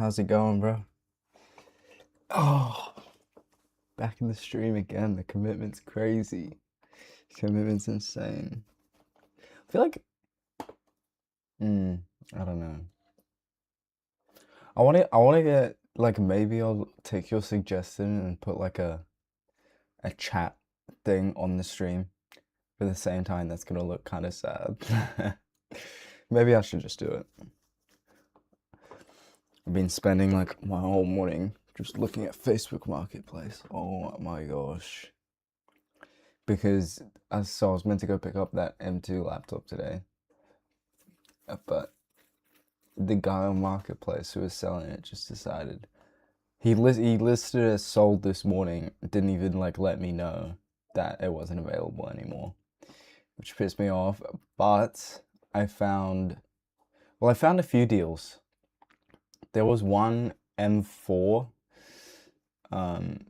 how's it going, bro? Oh, back in the stream again. The commitment's crazy. Commitment's insane. I feel like, I don't know. I want to get like maybe I'll take your suggestion and put like a chat thing on the stream. But at the same time, that's gonna look kind of sad. Maybe I should just do it. I've been spending like my whole morning just looking at Facebook Marketplace. Oh my gosh. Because I was meant to go pick up that M2 laptop today. But the guy on Marketplace who was selling it just decided he listed it as sold this morning, didn't even like let me know that it wasn't available anymore, which pissed me off. But I found a few deals. There was one M4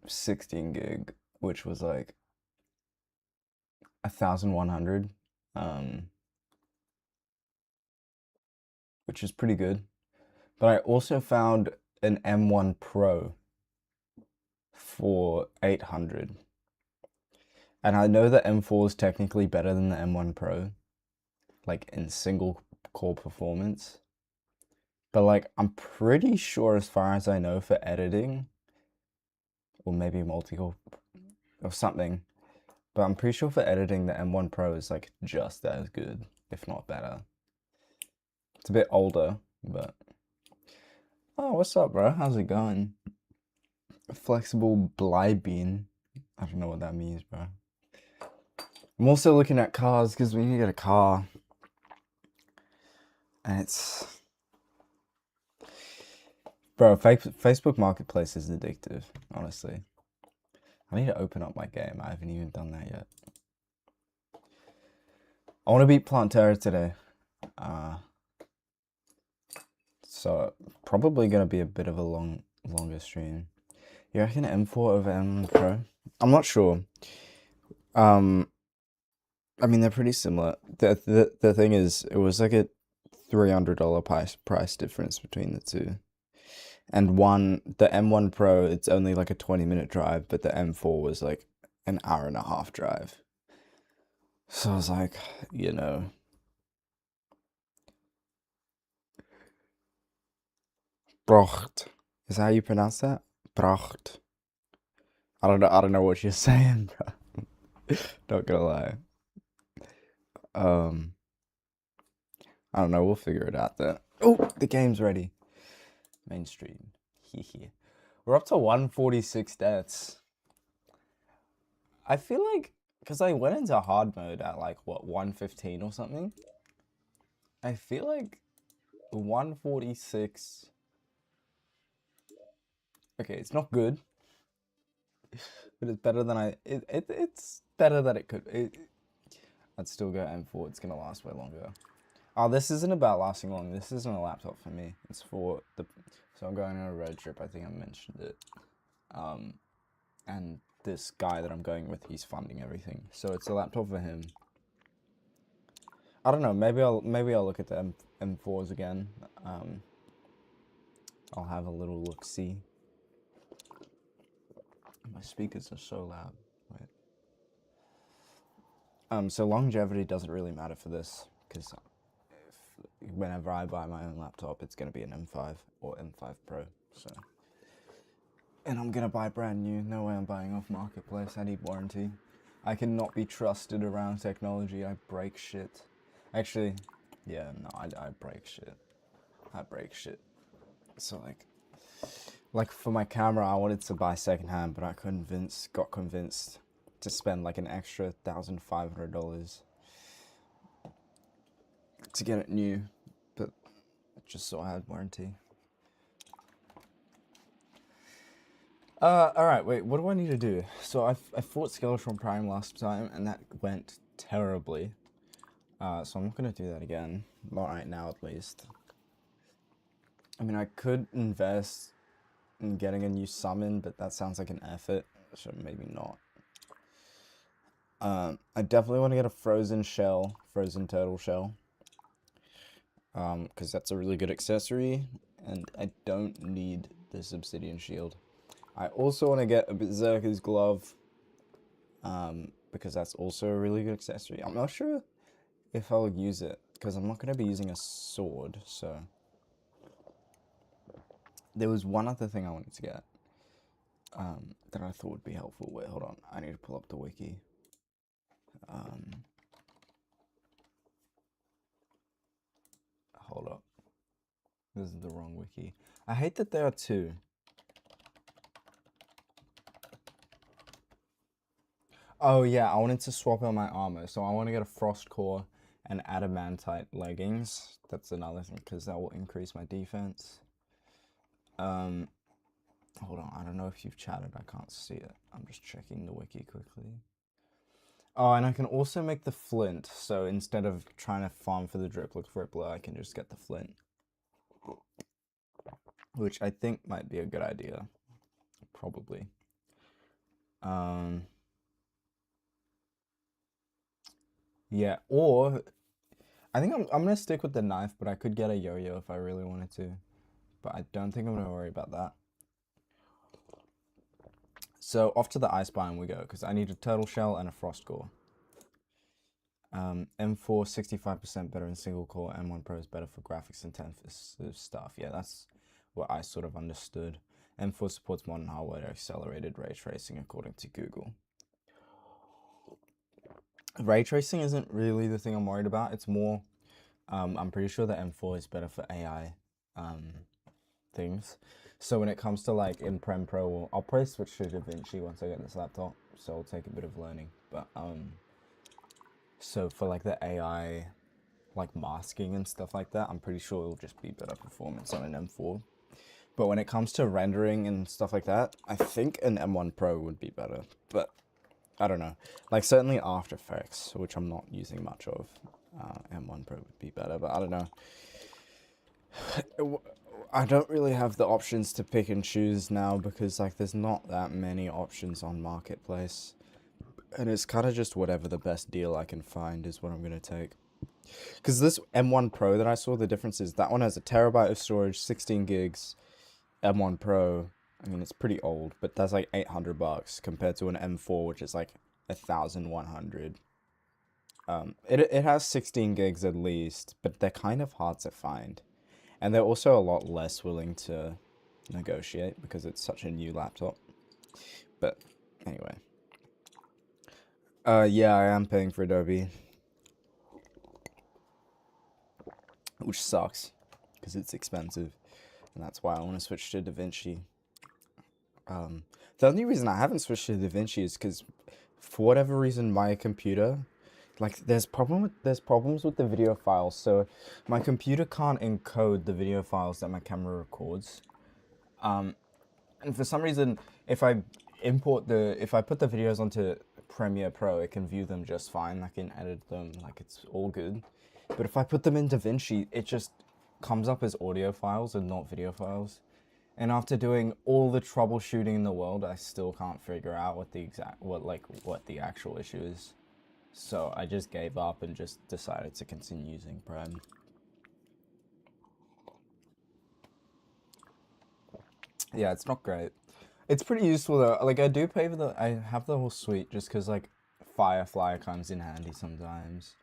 16 gig, which was like 1,100, which is pretty good. But I also found an M1 Pro for 800. And I know the M4 is technically better than the M1 Pro, like in single core performance. But like, I'm pretty sure, as far as I know, for editing, or maybe multi-core or something, but I'm pretty sure for editing, the M1 Pro is like just as good, if not better. It's a bit older, but... Oh, what's up, bro? How's it going? Flexible Blybean. I don't know what that means, bro. I'm also looking at cars because we need to get a car. And it's... Bro, Facebook Marketplace is addictive, honestly. I need to open up my game. I haven't even done that yet. I want to beat Planterra today. So, probably going to be a bit of a longer stream. You reckon M4 over M1 Pro? I'm not sure. I mean, they're pretty similar. The thing is, it was like a $300 price difference between the two. And the M1 Pro, it's only like a 20-minute drive, but the M4 was like an hour and a half drive. So I was like, you know. Brocht. Is that how you pronounce that? Brocht. I don't know what you're saying, bro. Not gonna lie. I don't know, we'll figure it out then. Oh, the game's ready. Mainstream. We're up to 146 deaths. I feel like, because I went into hard mode at like, what, 115 or something? I feel like 146... Okay, it's not good. But it's better than it's better than it could. I'd still go M4, it's gonna last way longer. Oh, this isn't about lasting long. This isn't a laptop for me. It's for the... So I'm going on a road trip. I think I mentioned it. And this guy that I'm going with, he's funding everything. So it's a laptop for him. I don't know. Maybe I'll look at the M4s again. I'll have a little look-see. My speakers are so loud. Wait. So longevity doesn't really matter for this, because whenever I buy my own laptop, it's going to be an M5 or M5 Pro, so. And I'm going to buy brand new. No way I'm buying off Marketplace. I need warranty. I cannot be trusted around technology. I break shit. Actually, yeah, no, I break shit. I break shit. So like for my camera, I wanted to buy secondhand, but I got convinced to spend like an extra $1,500 to get it new, but just so I had warranty. Alright, wait, what do I need to do? So I fought Skeletron Prime last time, and that went terribly. So I'm not gonna do that again. Not right now, at least. I mean, I could invest in getting a new summon, but that sounds like an effort, so maybe not. I definitely want to get a frozen turtle shell. Because that's a really good accessory, and I don't need this obsidian shield. I also want to get a berserker's glove, because that's also a really good accessory. I'm not sure if I'll use it, because I'm not going to be using a sword, so... There was one other thing I wanted to get, that I thought would be helpful. Wait, hold on. I need to pull up the wiki. Hold up. This is the wrong wiki. I hate that there are two. Oh yeah, I wanted to swap out my armor. So I want to get a frost core and adamantite leggings. That's another thing, because that will increase my defense. Hold on, I don't know if you've chatted. I can't see it. I'm just checking the wiki quickly. Oh, and I can also make the flint. So instead of trying to farm for the drip, look for it below, I can just get the flint. Which I think might be a good idea. Probably. Yeah, or I think I'm gonna stick with the knife, but I could get a yo-yo if I really wanted to. But I don't think I'm gonna worry about that. So off to the ice biome we go, because I need a turtle shell and a frost core. M4 65% better in single core, M1 Pro is better for graphics intensive stuff. Yeah, that's what I sort of understood. M4 supports modern hardware accelerated ray tracing according to Google. Ray tracing isn't really the thing I'm worried about. It's more, I'm pretty sure that M4 is better for AI things. So when it comes to like in Prem Pro, I'll probably switch to DaVinci once I get this laptop. So it'll take a bit of learning. But so for like the AI, like masking and stuff like that, I'm pretty sure it'll just be better performance on an M4. But when it comes to rendering and stuff like that, I think an M1 Pro would be better. But I don't know. Like certainly After Effects, which I'm not using much of, M1 Pro would be better. But I don't know. I don't really have the options to pick and choose now because like there's not that many options on Marketplace. And it's kind of just whatever the best deal I can find is what I'm going to take. Because this M1 Pro that I saw, the difference is that one has a terabyte of storage, 16 gigs. M1 Pro, I mean, it's pretty old, but that's like $800 compared to an M4, which is like 1,100. It has 16 gigs at least, but they're kind of hard to find. And they're also a lot less willing to negotiate because it's such a new laptop. But anyway. Yeah, I am paying for Adobe. Which sucks because it's expensive. And that's why I want to switch to DaVinci. The only reason I haven't switched to DaVinci is because for whatever reason my computer, like there's problems with the video files. So my computer can't encode the video files that my camera records. And for some reason, if I put the videos onto Premiere Pro, it can view them just fine. I can edit them, like it's all good. But if I put them in DaVinci, it just comes up as audio files and not video files. And after doing all the troubleshooting in the world, I still can't figure out what the actual issue is. So I just gave up and just decided to continue using Prem. Yeah, it's not great. It's pretty useful though. Like I do pay for I have the whole suite just because like Firefly comes in handy sometimes.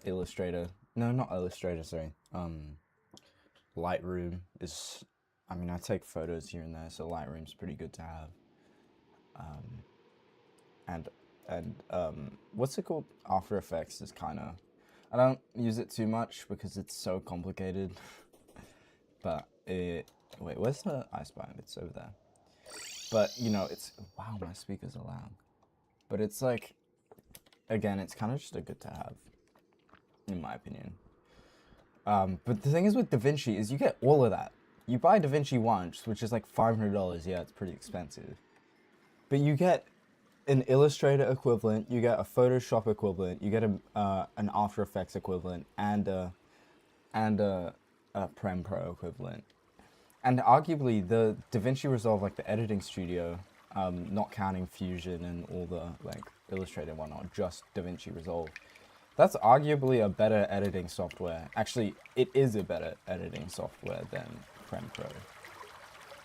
Illustrator, no, not Illustrator, sorry. Lightroom is, I mean, I take photos here and there, so Lightroom's pretty good to have. What's it called? After Effects is kind of, I don't use it too much because it's so complicated. But wait, where's the ice biome? It's over there. But you know, it's, wow, my speakers are loud. But it's like, again, it's kind of just a good to have, in my opinion. But the thing is with DaVinci is you get all of that. You buy DaVinci once, which is like $500. Yeah, it's pretty expensive. But you get an Illustrator equivalent, you get a Photoshop equivalent, you get an After Effects equivalent, and a Prem Pro equivalent. And arguably, the DaVinci Resolve, like the editing studio, not counting Fusion and all the like Illustrator and whatnot, just DaVinci Resolve, That's arguably a better editing software. Actually, it is a better editing software than Premiere Pro.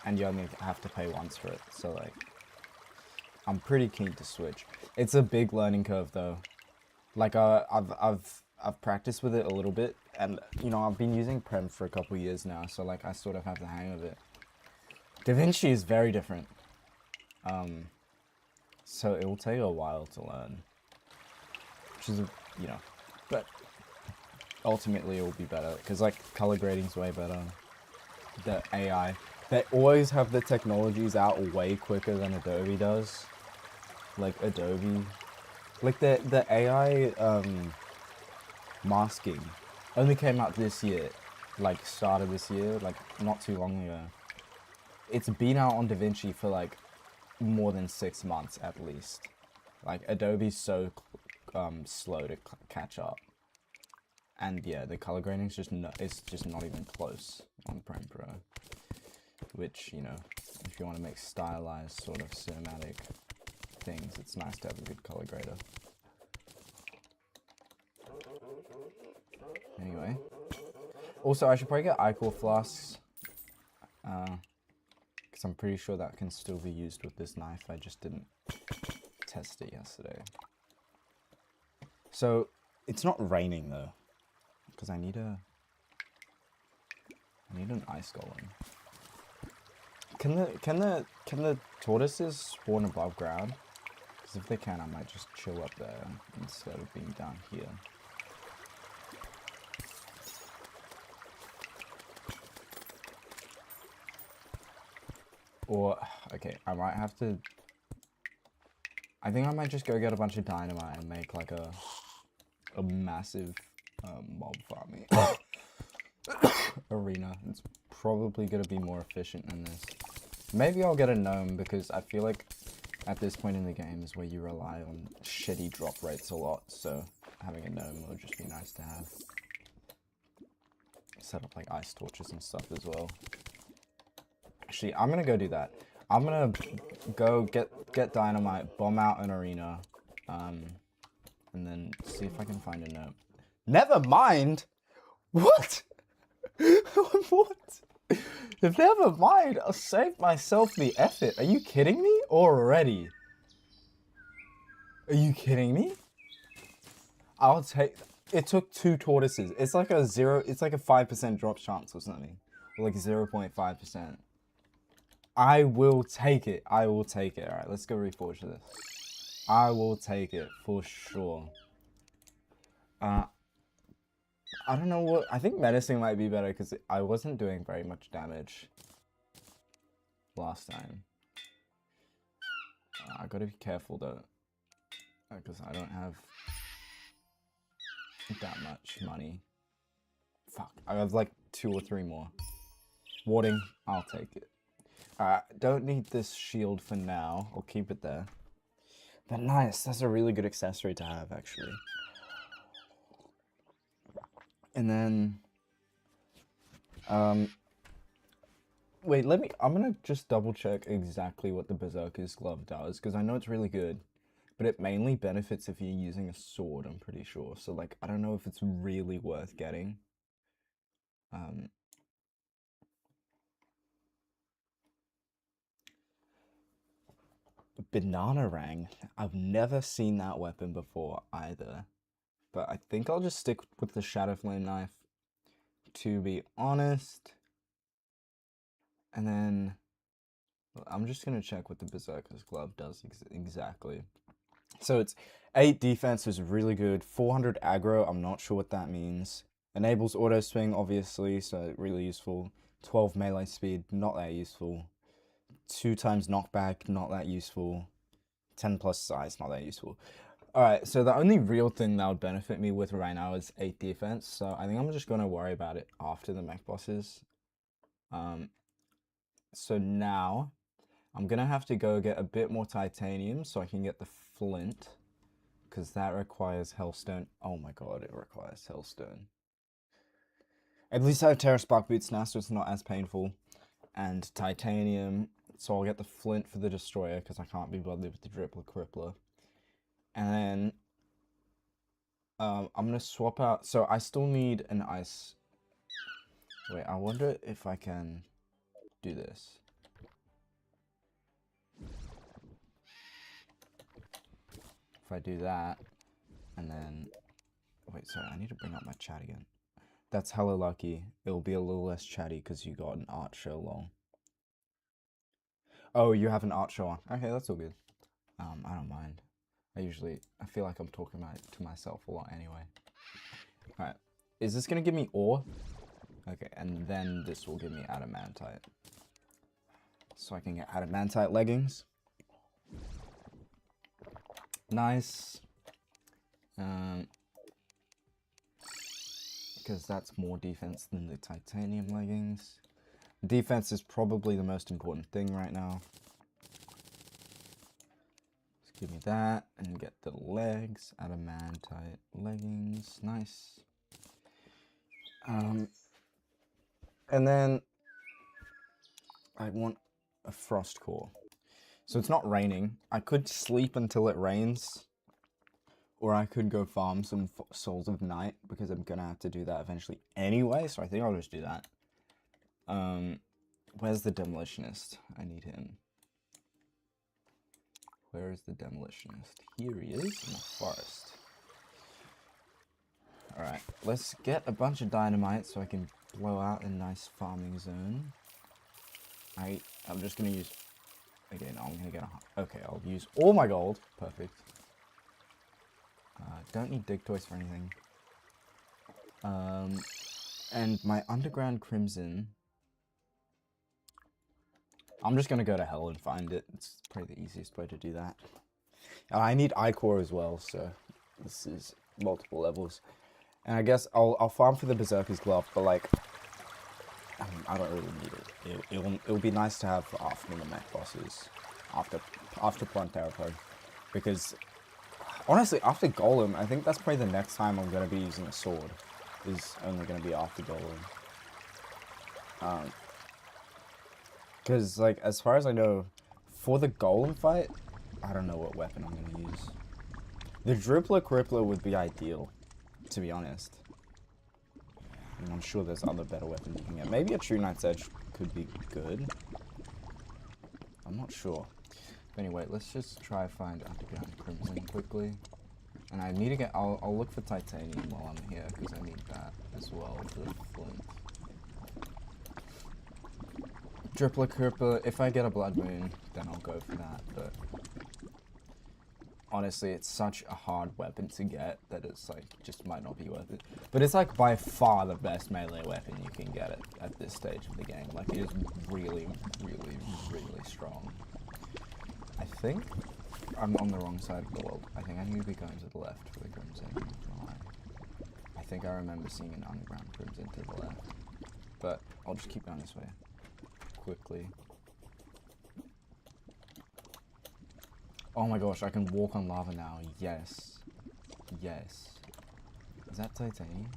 And you only have to pay once for it, so like, I'm pretty keen to switch. It's a big learning curve though. Like, I've practiced with it a little bit, and you know, I've been using Prem for a couple years now, so like, I sort of have the hang of it. DaVinci is very different. So it will take a while to learn, which is, you know, but ultimately it will be better, because like, color grading's way better. The AI, they always have the technologies out way quicker than Adobe does. Like Adobe, like the AI masking only came out this year, like started this year, like not too long ago. It's been out on DaVinci for like more than 6 months at least. Like Adobe's so slow to catch up. And yeah, the color grading is just not even close on Premiere Pro. Which, you know, if you want to make stylized sort of cinematic things, it's nice to have a good color grader. Anyway. Also, I should probably get ichor flasks. Because I'm pretty sure that can still be used with this knife. I just didn't test it yesterday. So, it's not raining though. Because I need an ice golem. Can the tortoises spawn above ground? Because if they can, I might just chill up there instead of being down here. Or, okay, I might have to... I think I might just go get a bunch of dynamite and make like a massive mob farming arena. It's probably going to be more efficient than this. Maybe I'll get a gnome, because I feel like at this point in the game is where you rely on shitty drop rates a lot, so having a gnome would just be nice to have. Set up like ice torches and stuff as well. Actually, I'm gonna go do that. I'm gonna go get dynamite, bomb out an arena, and then see if I can find a gnome. Never mind! What? What? Never mind, I'll save myself the effort. Are you kidding me? Already? Are you kidding me? I'll take... It took 2 tortoises. It's like a 5% drop chance or something. Or like 0.5%. I will take it. I will take it. Alright, let's go reforge this. I will take it for sure. I don't know what... I think menacing might be better because I wasn't doing very much damage last time. I gotta be careful though, because I don't have that much money. Fuck, I have like 2 or 3 more. Warding, I'll take it. Alright, don't need this shield for now. I'll keep it there. But nice, that's a really good accessory to have actually. And then, wait, I'm gonna just double check exactly what the Berserker's Glove does, because I know it's really good, but it mainly benefits if you're using a sword, I'm pretty sure. So, like, I don't know if it's really worth getting. Bananarang. I've never seen that weapon before either. But I think I'll just stick with the Shadow Flame knife, to be honest. And then I'm just gonna check what the Berserker's Glove does exactly. So it's 8 defense, is really good. 400 aggro, I'm not sure what that means. Enables auto swing, obviously, so really useful. 12 melee speed, not that useful. 2 times knockback, not that useful. 10 plus size, not that useful. Alright, so the only real thing that would benefit me with right now is 8 defense, so I think I'm just going to worry about it after the mech bosses. So now, I'm going to have to go get a bit more titanium so I can get the flint, because that requires hellstone. Oh my god, it requires hellstone. At least I have Terra Spark boots now, so it's not as painful. And titanium, so I'll get the flint for the destroyer, because I can't be bothered with the Dripper Crippler. And then I'm gonna swap out. So I still need an ice. Wait, I wonder if I can do this. If I do that, and then... Wait, sorry, I need to bring up my chat again. That's hella lucky. It'll be a little less chatty because you got an art show long. Oh, you have an art show on. Okay, that's all good. I don't mind. I feel like I'm talking to myself a lot anyway. Alright, is this gonna give me ore? Okay, and then this will give me adamantite. So I can get adamantite leggings. Nice. Because that's more defense than the titanium leggings. Defense is probably the most important thing right now. Just give me that and get the legs. Adamantite leggings. Nice. And then I want a frost core. So it's not raining. I could sleep until it rains. Or I could go farm some Souls of Night, because I'm gonna have to do that eventually anyway, so I think I'll just do that. Where's the Demolitionist? I need him. Where is the Demolitionist? Here he is, in the forest. Alright, let's get a bunch of dynamite so I can blow out a nice farming zone. I'm just gonna use... Okay, no, I'm gonna get a... Okay, I'll use all my gold. Perfect. Don't need dig toys for anything. And my underground crimson. I'm just gonna go to hell and find it. It's probably the easiest way to do that. I need ichor as well, so this is multiple levels. And I guess I'll farm for the Berserker's Glove, but like, I don't really need it. It'll be nice to have for after the mech bosses, after Planterra, because honestly, after Golem, I think that's probably the next time I'm going to be using a sword. Is only going to be after Golem. Because, like, as far as I know, for the Golem fight, I don't know what weapon I'm going to use. The Drippler Crippler would be ideal, to be honest. And I'm sure there's other better weapons you can get. Maybe a True Knight's Edge could be good. I'm not sure. Anyway, let's just try to find underground crimson quickly. And I need to get... I'll look for titanium while I'm here, because I need that as well for the flint. Drippler Crippler, if I get a Blood Moon, then I'll go for that, but... Honestly, it's such a hard weapon to get that it's like, just might not be worth it. But it's like by far the best melee weapon you can get at this stage of the game. Like, it is really, really, really strong. I think I'm on the wrong side of the world. I think I need to be going to the left for the crimson. I think I remember seeing an underground crimson to the left. But I'll just keep going this way. Quickly. Oh my gosh, I can walk on lava now. Yes. Yes. Is that titanium?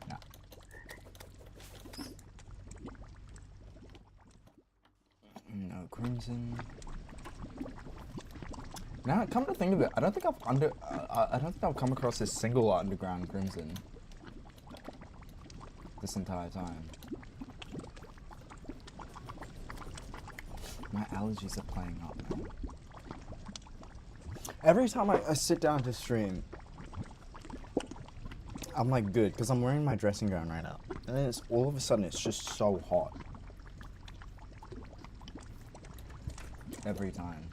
No. No crimson. Now, come to think of it, I don't think I've come across a single underground crimson this entire time. My allergies are playing up now. Every time I sit down to stream, I'm like good, because I'm wearing my dressing gown right now. And then all of a sudden it's just so hot. Every time.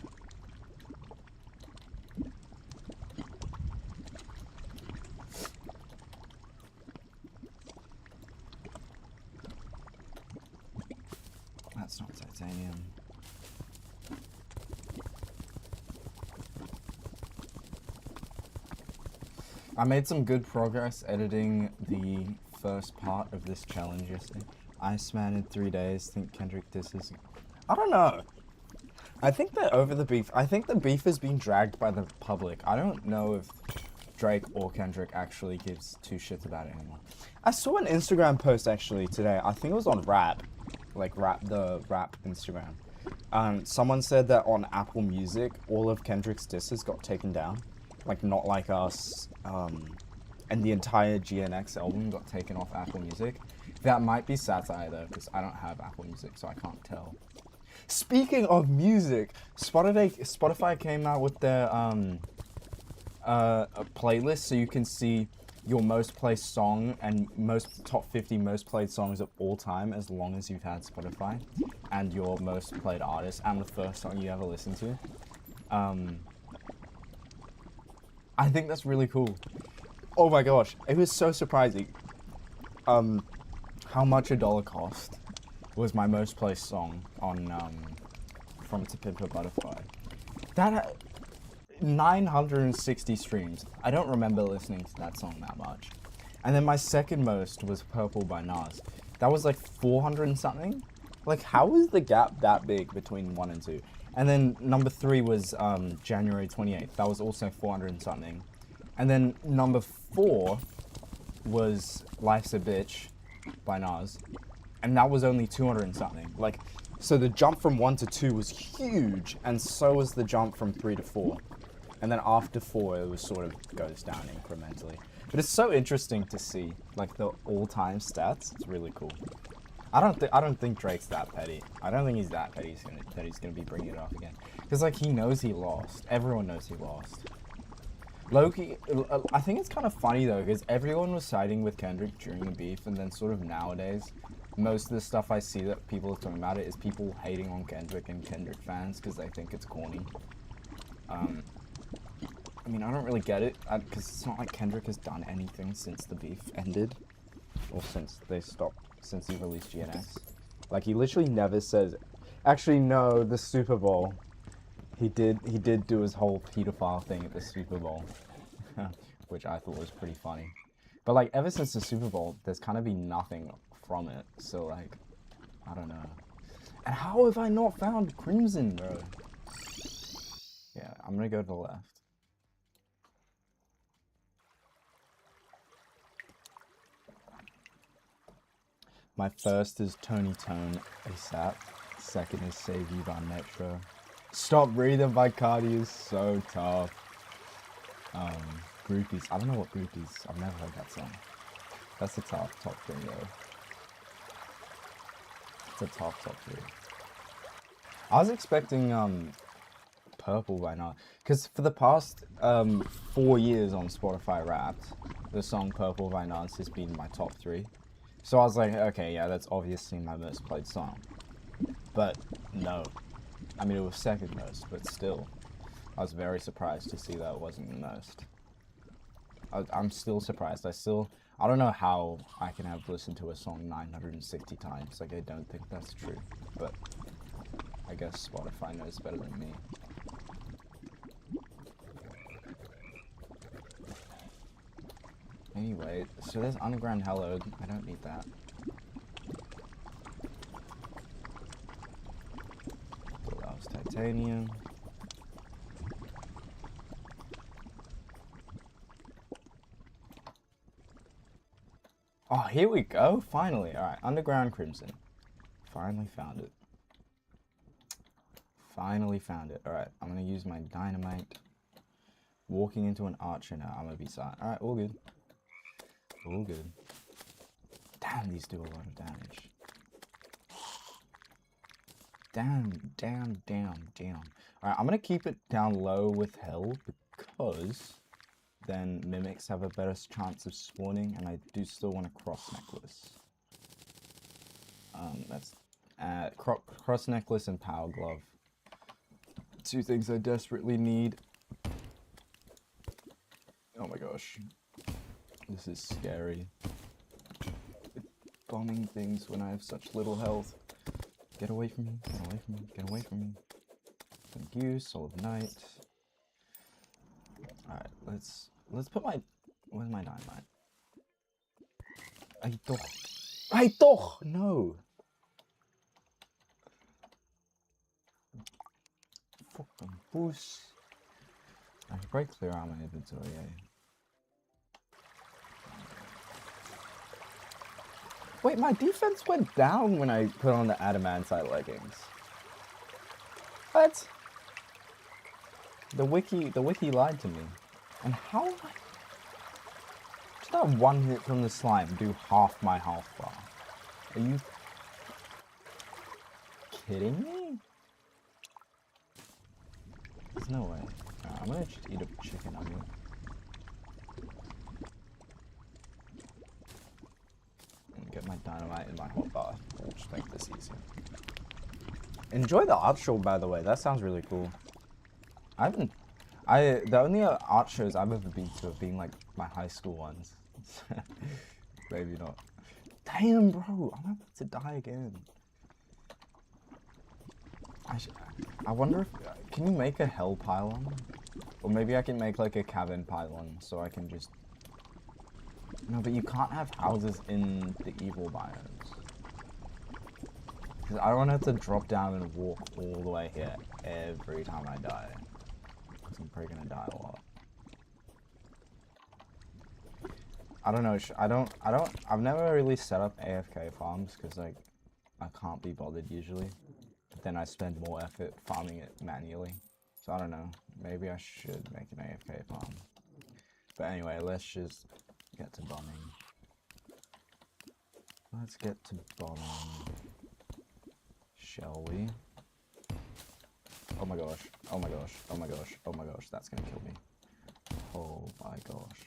That's not titanium. I made some good progress editing the first part of this challenge yesterday. Iceman in 3 days, think Kendrick disses. I don't know. I think that over the beef, I think the beef is being dragged by the public. I don't know if Drake or Kendrick actually gives two shits about it anymore. I saw an Instagram post actually today. I think it was on Rap. Like the Rap Instagram. Someone said that on Apple Music, all of Kendrick's disses got taken down. like Not Like Us, and the entire GNX album got taken off Apple Music. That might be satire though, because I don't have Apple Music, so I can't tell. Speaking of music, Spotify came out with their a playlist, so you can see your most played song and most top 50 most played songs of all time, as long as you've had Spotify, and your most played artist and the first song you ever listened to. I think that's really cool. Oh my gosh, it was so surprising. How much a dollar cost was my most played song on From To Pimp a Butterfly. That 960 streams. I don't remember listening to that song that much. And then my second most was Purple by Nas. That was like 400 and something. Like, how is the gap that big between 1 and 2? And then number 3 was January 28th. That was also 400 and something. And then number 4 was Life's a Bitch by Nas. And that was only 200 and something. Like, so the jump from 1 to 2 was huge, and so was the jump from 3 to 4. And then after 4, it was sort of goes down incrementally. But it's so interesting to see, like, the all-time stats. It's really cool. I don't think Drake's that petty. I don't think he's that petty that he's gonna be bringing it up again. Because, like, he knows he lost. Everyone knows he lost. Loki, I think it's kind of funny though, because everyone was siding with Kendrick during the beef, and then sort of nowadays, most of the stuff I see that people are talking about it is people hating on Kendrick and Kendrick fans because they think it's corny. I mean, I don't really get it, because it's not like Kendrick has done anything since the beef ended, or since he released GNX. Like, he literally never says, actually no, the Super Bowl. He did do his whole pedophile thing at the Super Bowl, which I thought was pretty funny. But like, ever since the Super Bowl, there's kind of been nothing from it, so like, I don't know. And how have I not found Crimson, bro? Yeah, I'm gonna go to the left. My first is Tony Tone ASAP. Second is Save You by Metro. Stop Breathing by Cardi is so tough. Groupies. I don't know what Groupies. I've never heard that song. That's the top 3 though. It's a top 3. I was expecting Purple by now, because for the past 4 years on Spotify Wrapped, the song Purple by Nas has been my top 3. So I was like, okay, yeah, that's obviously my most played song. But no. I mean, it was second most, but still. I was very surprised to see that it wasn't the most. I'm still surprised. I don't know how I can have listened to a song 960 times. Like, I don't think that's true. But I guess Spotify knows better than me. Anyway, so there's Underground Hello. I don't need that. That was Titanium. Oh, here we go. Finally. Alright, Underground Crimson. Finally found it. Finally found it. Alright, I'm gonna use my dynamite. Walking into an archer now. I'm gonna be silent. Alright, all good. All good. Damn, these do a lot of damage. Damn. Alright, I'm gonna keep it down low with Hell, because then mimics have a better chance of spawning, and I do still want a cross necklace. That's cross necklace and power glove. 2 things I desperately need. Oh my gosh. This is scary. Bombing things when I have such little health. Get away from me, get away from me, get away from me. Thank you, Soul of Night. Alright, let's put my... Where's my dynamite? Ay doch! No! Fucking boost. I should probably clear out my inventory, eh? Wait, my defense went down when I put on the adamantite leggings. What? The wiki lied to me. And how would just that one hit from the slime do half my health bar? Are you kidding me? There's no way. I'm gonna just eat a chicken nugget. And get my dynamite in my hotbar. We'll just make this easier. Enjoy the art show, by the way. That sounds really cool. The only art shows I've ever been to have been like my high school ones. Maybe not. Damn, bro, I'm about to die again. I wonder if can you make a hell pylon, or maybe I can make like a cavern pylon so I can just. No, but you can't have houses in the evil biomes. Because I don't want to have to drop down and walk all the way here every time I die. Because I'm probably gonna die a lot. I don't know. I've never really set up AFK farms because like I can't be bothered usually. But then I spend more effort farming it manually. So I don't know. Maybe I should make an AFK farm. But anyway, let's just get to bombing. Let's get to bombing. Shall we? Oh my gosh. Oh my gosh. Oh my gosh. Oh my gosh. That's gonna kill me. Oh my gosh.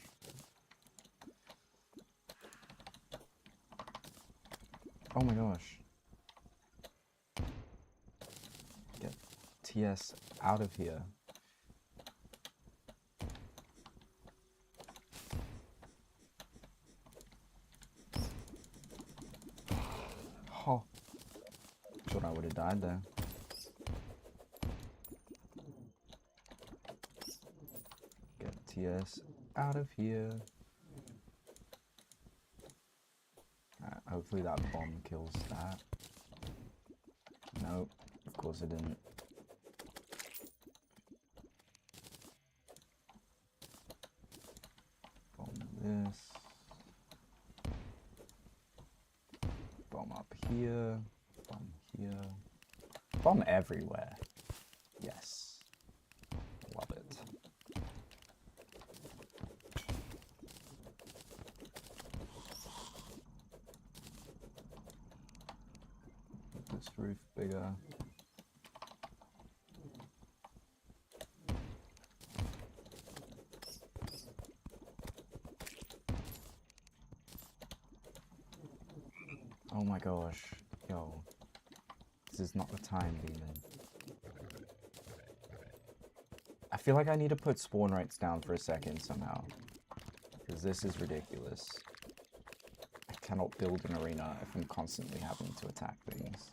Oh my gosh. Get TS out of here. Oh. Thought I would have died there. Get TS out of here. Alright, hopefully that bomb kills that. Nope, of course it didn't. Bomb this. Bomb up here. Bomb here. Bomb everywhere. Yes. Love it. Make this roof bigger. Oh my gosh. Yo. This is not the time, demon. I feel like I need to put spawn rates down for a second somehow. Because this is ridiculous. I cannot build an arena if I'm constantly having to attack things.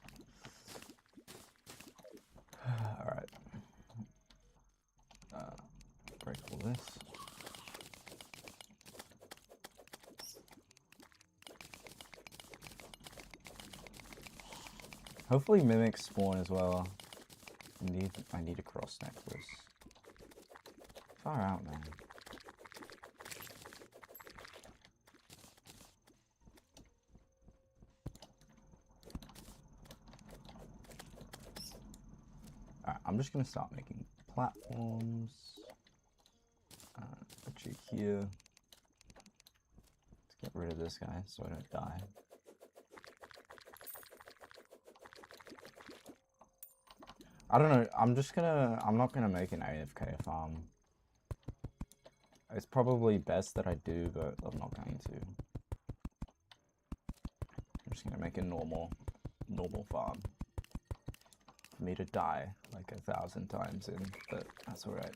Alright. Break all this. Hopefully mimics spawn as well. I need a cross necklace. Far out, man. Alright, I'm just gonna start making platforms. Put you here. Let's get rid of this guy so I don't die. I don't know, I'm not gonna make an AFK farm. It's probably best that I do, but I'm not going to. I'm just gonna make a normal farm. For me to die like 1,000 times in, but that's alright.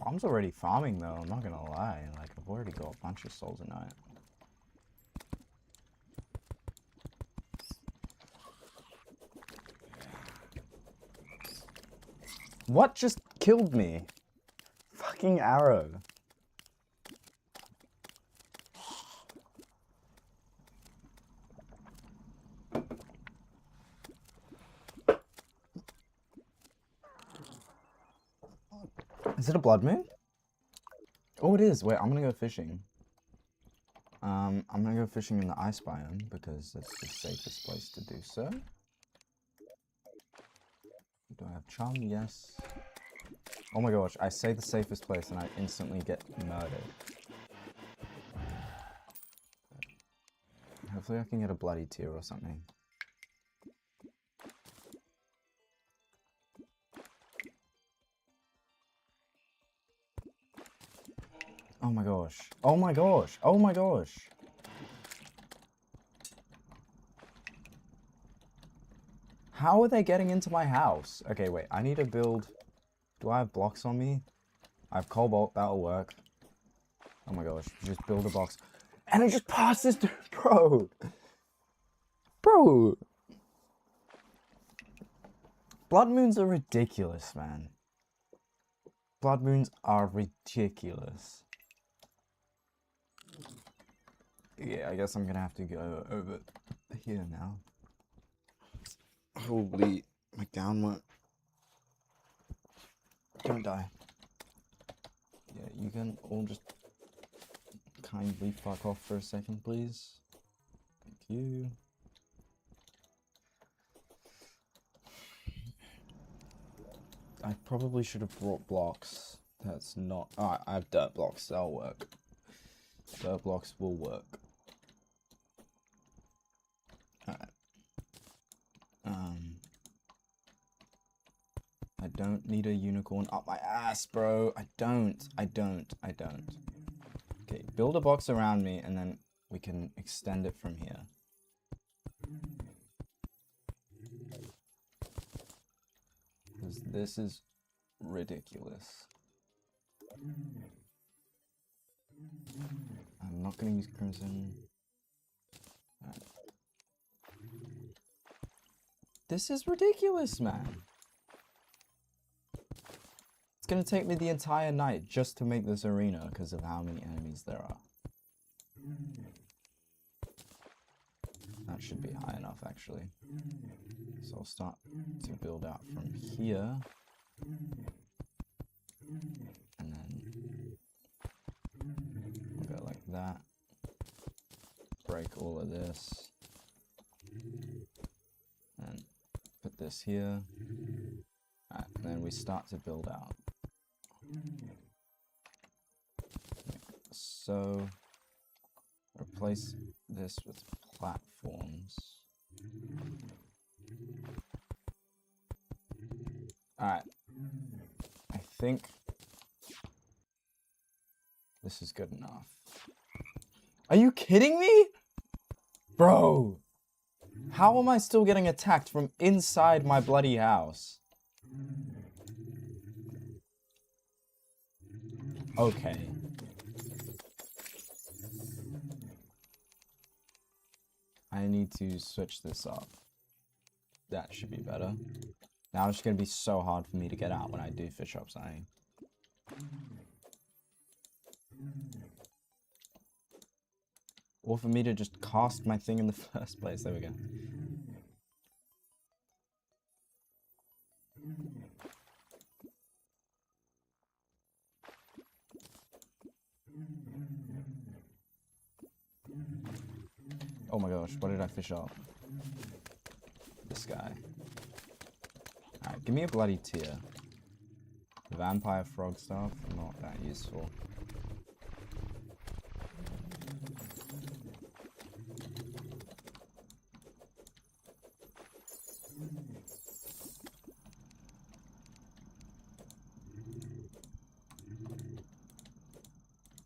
Farm's already farming though, I'm not gonna lie. Like, I've already got a bunch of souls a night. What just killed me? Fucking arrow. Is it a blood moon? Oh, it is. Wait, I'm gonna go fishing. I'm gonna go fishing in the ice biome because it's the safest place to do so. Do I have charm? Yes. Oh my gosh, I say the safest place and I instantly get murdered. Hopefully I can get a bloody tear or something. Oh my gosh. Oh my gosh. Oh my gosh. How are they getting into my house? Okay, wait, I need to build... Do I have blocks on me? I have cobalt, that'll work. Oh my gosh, just build a box. And it just passes through, bro! Bro! Blood moons are ridiculous, man. Blood moons are ridiculous. Yeah, I guess I'm gonna have to go over here now. Holy, my down won't... Don't die. Yeah, you can all just kindly fuck off for a second, please. Thank you. I probably should have brought blocks. That's not... Alright, I have dirt blocks. That'll work. Dirt blocks will work. Alright. I don't need a unicorn up my ass, bro. I don't. Okay, build a box around me and then we can extend it from here. Because this is ridiculous. I'm not going to use crimson. Right. This is ridiculous, man. It's going to take me the entire night just to make this arena because of how many enemies there are. That should be high enough, actually. So I'll start to build out from here. And then we'll go like that. Break all of this. And put this here. Alright, and then we start to build out. So, replace this with platforms. Alright. I think this is good enough. Are you kidding me? Bro! How am I still getting attacked from inside my bloody house? Okay. I need to switch this up. That should be better. Now it's going to be so hard for me to get out when I do fish up something. Or for me to just cast my thing in the first place. There we go. Oh my gosh, what did I fish up? This guy. Alright, give me a bloody tear. Vampire frog stuff, not that useful.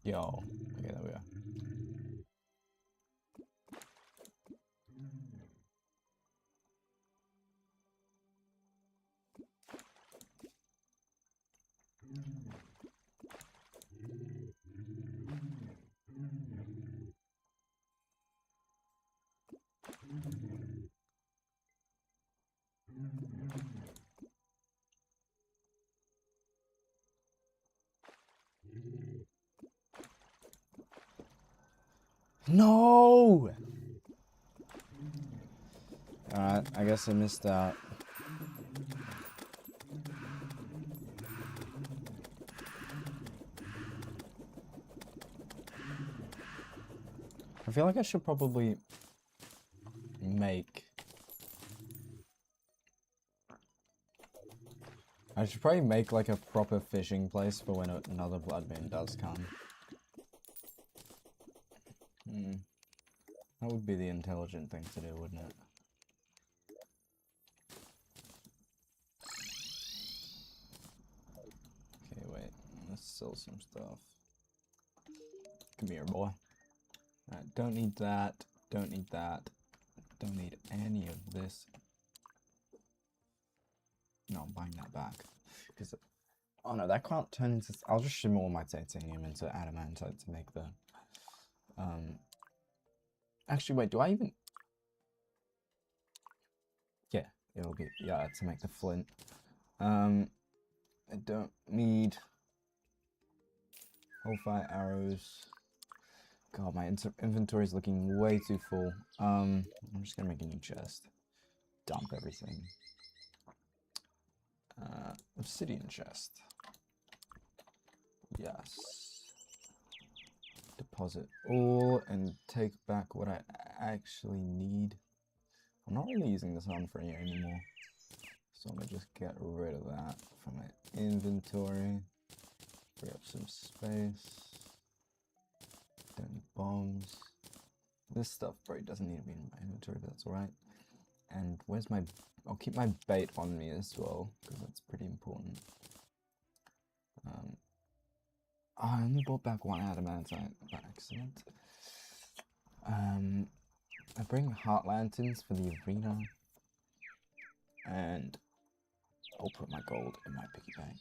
Yo, okay, there we go. No! Alright, I guess I missed out. I feel like I should probably make... I should probably make like a proper fishing place for when another blood moon does come. That would be the intelligent thing to do, wouldn't it? Okay, wait. Let's sell some stuff. Come here, boy. Alright, don't need that. Don't need that. Don't need any of this. No, I'm buying that back. Because, oh no, that can't turn into... I'll just shim all my titanium into adamantite to make the... Actually, wait, do I even... Yeah, it'll be... Yeah, to make the flint. I don't need... Hellfire arrows. God, my inventory is looking way too full. I'm just gonna make a new chest. Dump everything. Obsidian chest. Yes. Deposit all and take back what I actually need. I'm not really using this on for you anymore. So I'm gonna just get rid of that from my inventory. Free up some space. Don't need bombs. This stuff probably doesn't need to be in my inventory, but that's alright. And where's my... I'll keep my bait on me as well, because that's pretty important. I only brought back one adamantite by accident. I bring heart lanterns for the arena. And I'll put my gold in my piggy bank.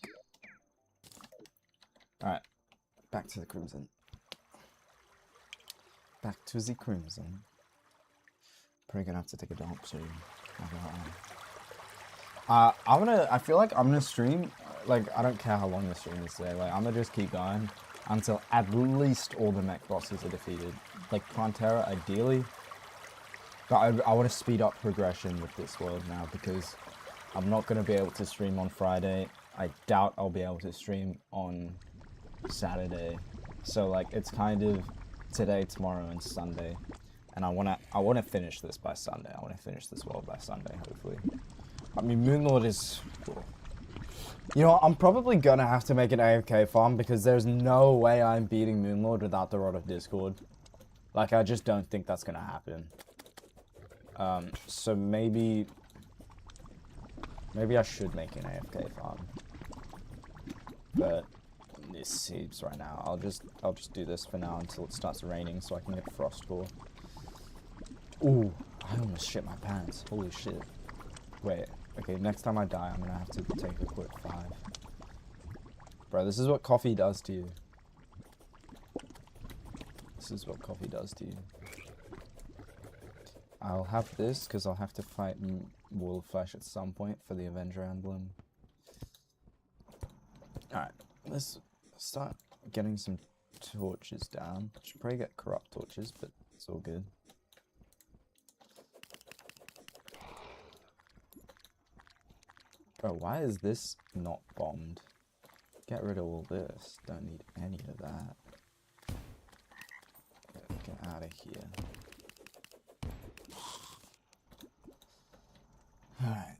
Alright, back to the crimson. Back to the crimson. Probably gonna have to take a dump soon. I feel like I'm gonna stream, like, I don't care how long the stream is today, like, I'm gonna just keep going until at least all the mech bosses are defeated. Like, Planterra, ideally. But I want to speed up progression with this world now, because I'm not gonna be able to stream on Friday. I doubt I'll be able to stream on Saturday. So, like, it's kind of today, tomorrow, and Sunday. And I wanna finish this by Sunday. I wanna finish this world by Sunday, hopefully. I mean, Moonlord is cool. You know what, I'm probably gonna have to make an AFK farm because there's no way I'm beating Moonlord without the Rod of Discord. Like, I just don't think that's gonna happen. So maybe I should make an AFK farm. But this seeps right now. I'll just do this for now until it starts raining so I can get frost core. Ooh, I almost shit my pants. Holy shit. Wait, okay, next time I die, I'm gonna have to take a quick 5. Bro, this is what coffee does to you. This is what coffee does to you. I'll have this, because I'll have to fight Wolfflesh at some point for the Avenger Emblem. Alright, let's start getting some torches down. Should probably get corrupt torches, but it's all good. Bro, why is this not bombed? Get rid of all this. Don't need any of that. Get out of here. Alright.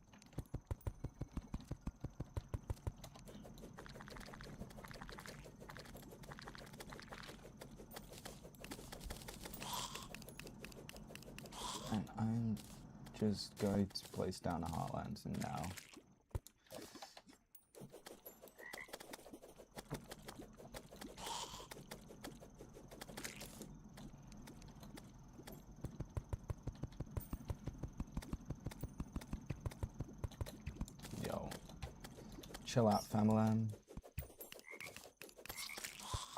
And I'm just going to place down a Heartlands now. Chill out, famalam.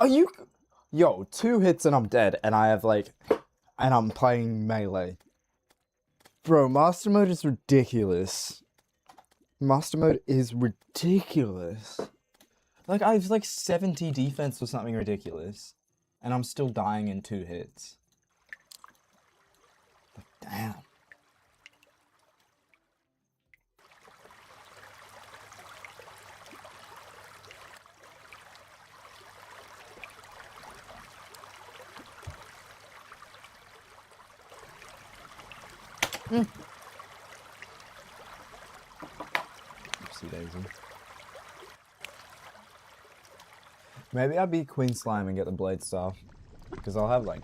Are you... Yo, 2 hits and I'm dead, and I have, like... And I'm playing melee. Bro, Master Mode is ridiculous. Master Mode is ridiculous. Like, I have like 70 defense or something ridiculous. And I'm still dying in 2 hits. Like, damn. Oopsie daisy. Maybe I'll be Queen Slime and get the Blade Staff. Because I'll have like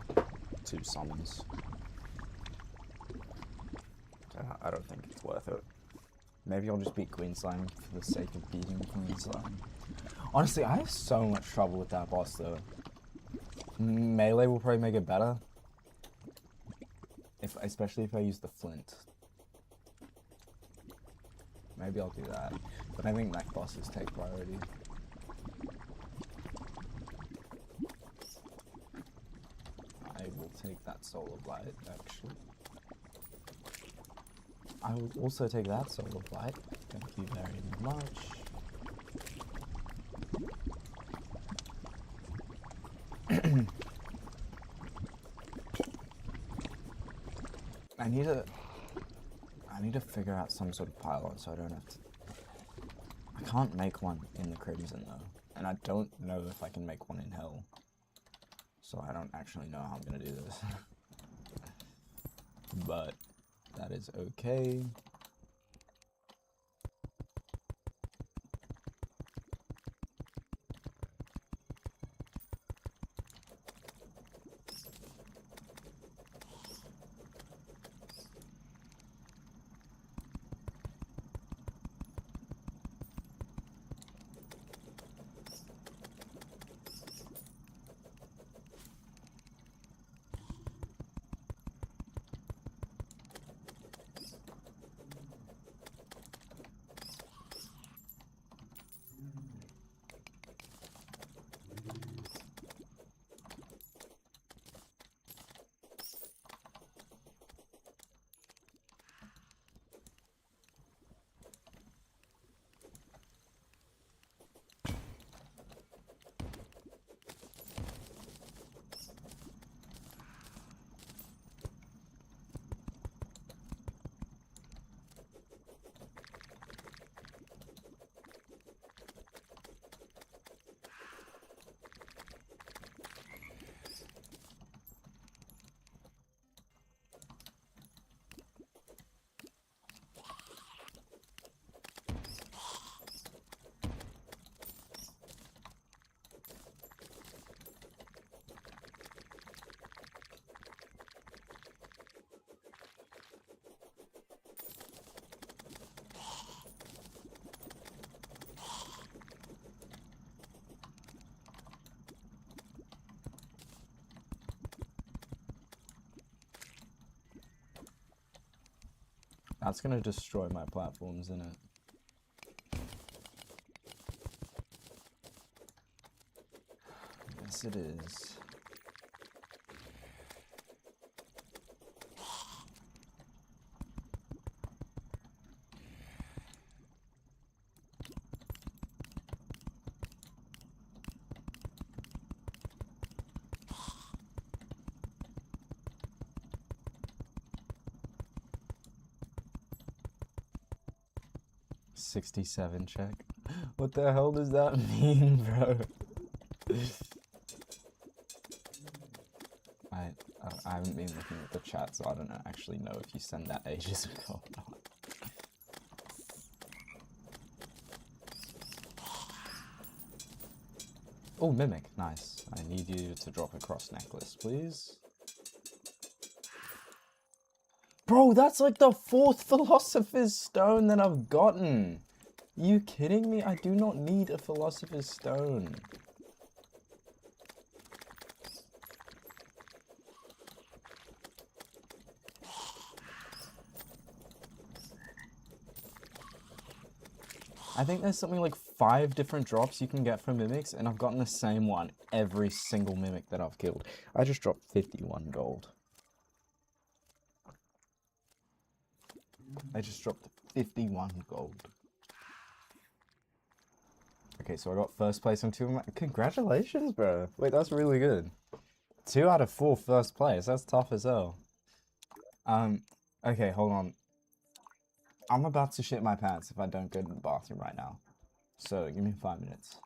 2 summons. I don't think it's worth it. Maybe I'll just beat Queen Slime for the sake of beating Queen Slime. Honestly, I have so much trouble with that boss though. Melee will probably make it better. Especially if I use the flint. Maybe I'll do that. But I think mech bosses take priority. I will take that Soul of Light, actually. I will also take that Soul of Light. Thank you very much. I need to figure out some sort of pylon so I don't have to... I can't make one in the Crimson though. And I don't know if I can make one in Hell. So I don't actually know how I'm gonna do this. But that is okay. That's gonna destroy my platforms, isn't it? Yes, it is. $67 check. What the hell does that mean, bro? I haven't been looking at the chat, so I don't actually know if you send that ages ago or not. Oh, Mimic, nice. I need you to drop a cross necklace, please. Bro, that's like the 4th Philosopher's Stone that I've gotten. Are you kidding me? I do not need a Philosopher's Stone. I think there's something like 5 different drops you can get from Mimics, and I've gotten the same one every single Mimic that I've killed. I just dropped 51 gold. I just dropped 51 gold. Okay, so I got first place on two of my. Congratulations, bro. Wait, that's really good. 2 out of 4 first place. That's tough as hell. Um, okay, hold on. I'm about to shit my pants if I don't go to the bathroom right now. So give me 5 minutes.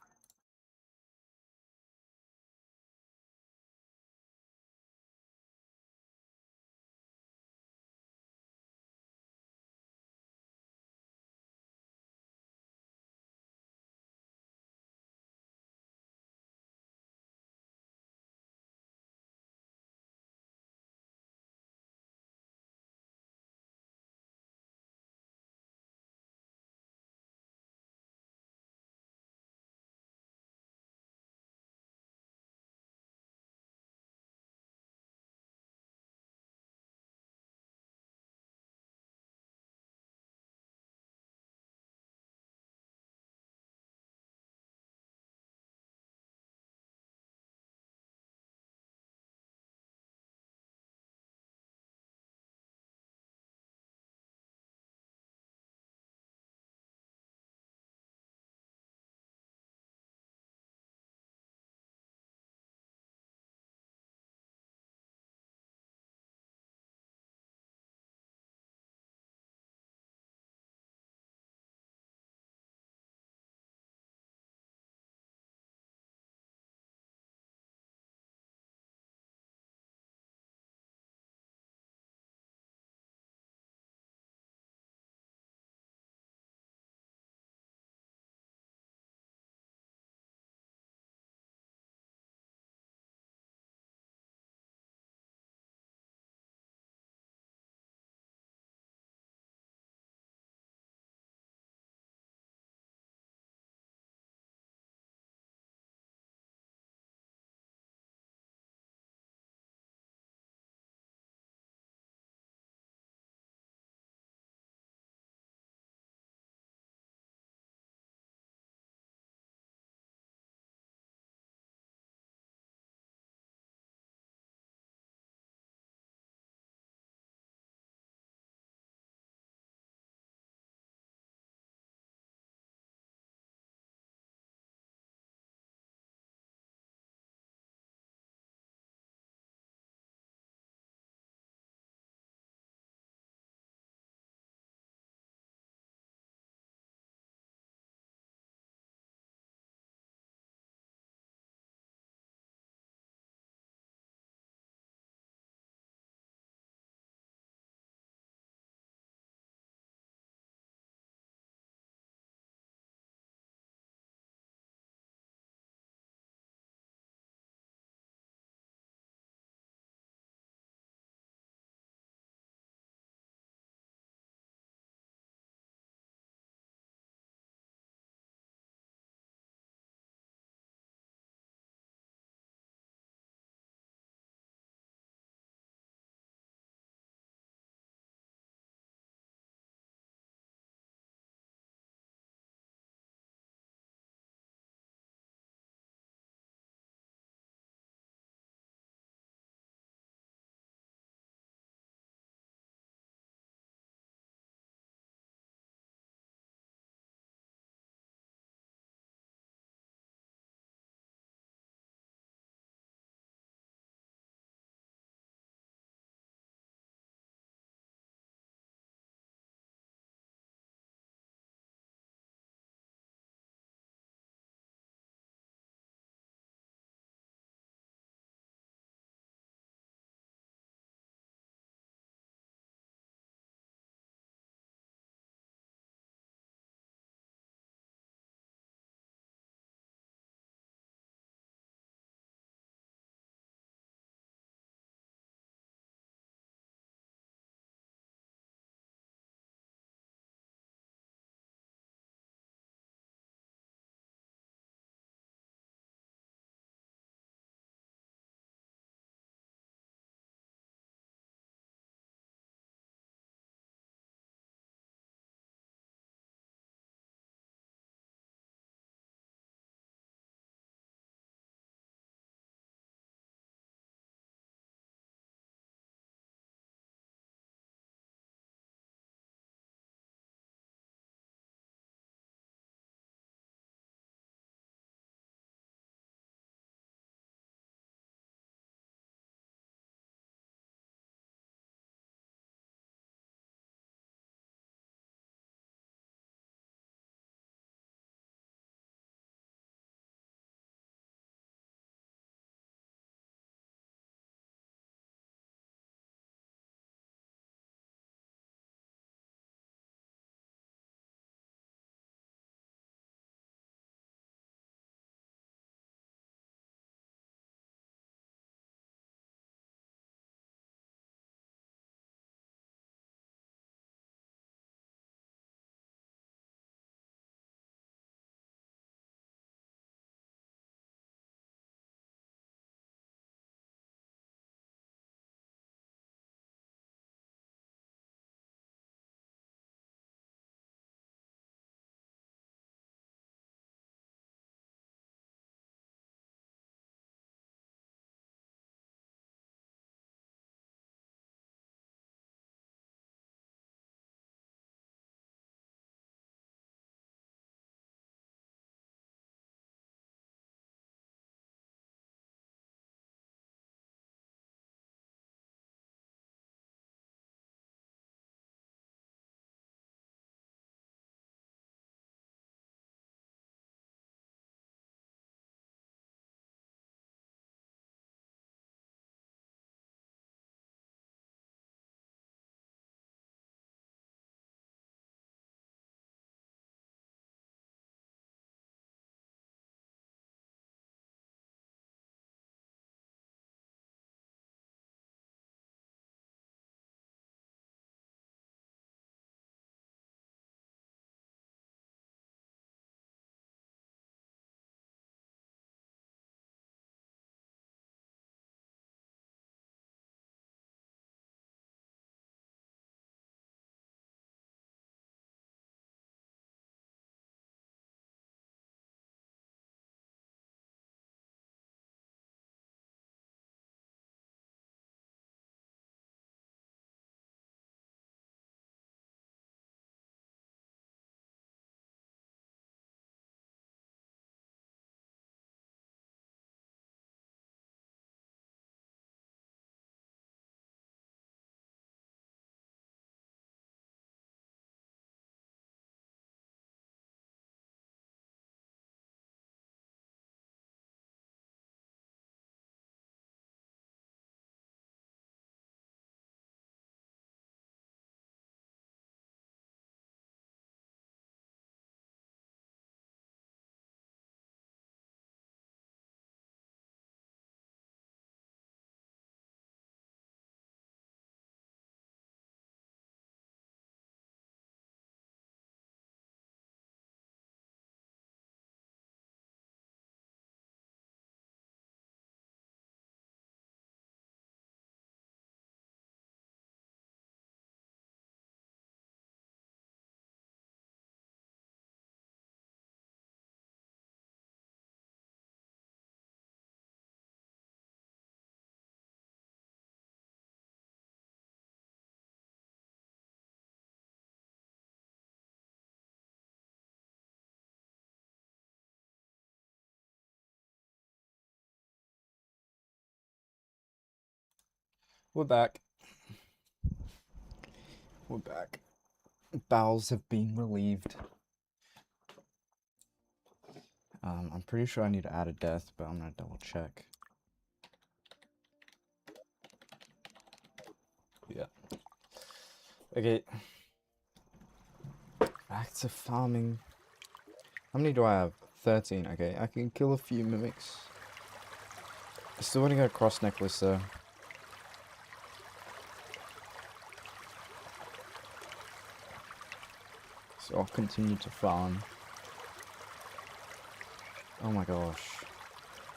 We're back. We're back. Bowels have been relieved. I'm pretty sure I need to add a death, but I'm gonna double check. Yeah. Okay. Back to farming. How many do I have? 13. Okay, I can kill a few mimics. I still want to get a cross necklace though. So I'll continue to farm. Oh my gosh.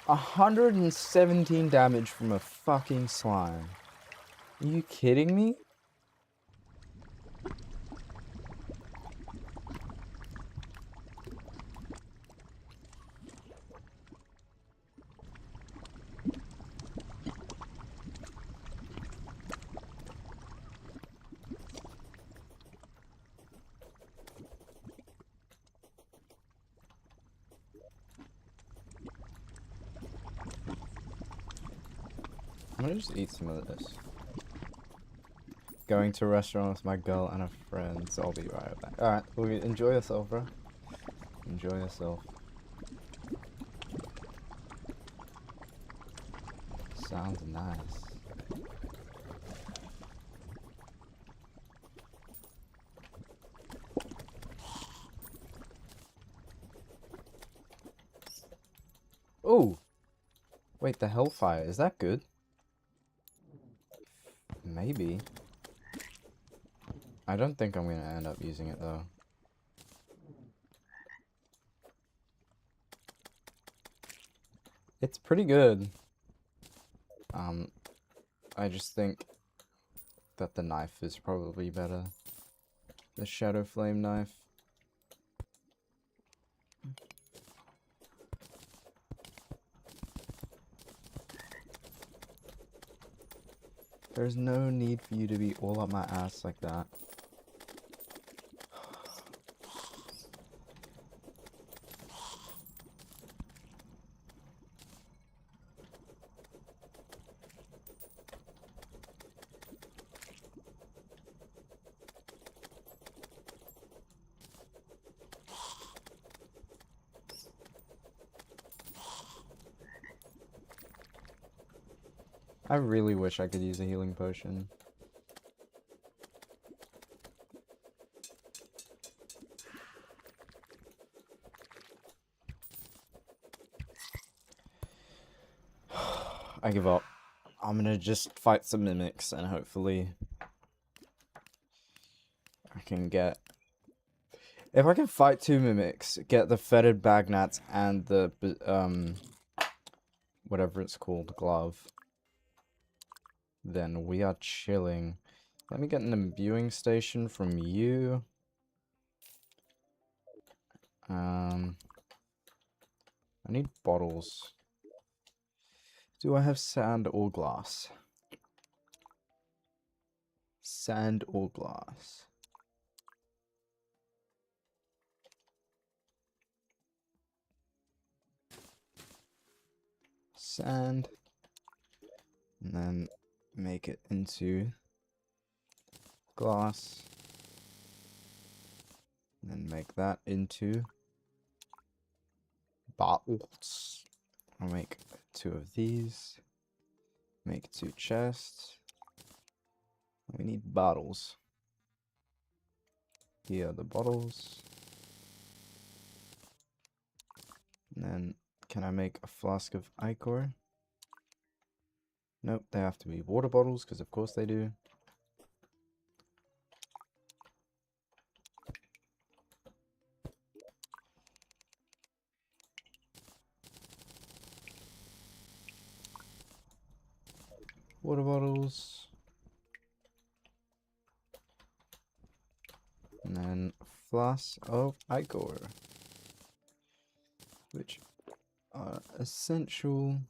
117 damage from a fucking slime. Are you kidding me? I'm gonna just eat some of this. Going to a restaurant with my girl and her friends. I'll be right back. Alright, well, enjoy yourself, bro. Enjoy yourself. Sounds nice. Oh! Wait, the Hellfire, is that good? Maybe. I don't think I'm gonna end up using it though. It's pretty good. I just think that the knife is probably better. The Shadow Flame knife. There's no need for you to be all up my ass like that. I really wish I could use a healing potion. I give up. I'm gonna just fight some mimics and hopefully I can get... If I can fight 2 mimics, get the fetid bagnats and the, whatever it's called, glove, then we are chilling. Let me get an imbuing station from you. I need bottles. Do I have sand or glass? Sand or glass? Sand. And then make it into glass. And then make that into bottles. I'll make 2 of these. Make 2 chests. We need bottles. Here are the bottles. And then, can I make a flask of ichor? Nope, they have to be water bottles, because of course they do. Water bottles. And then flask of ichor, which are essential.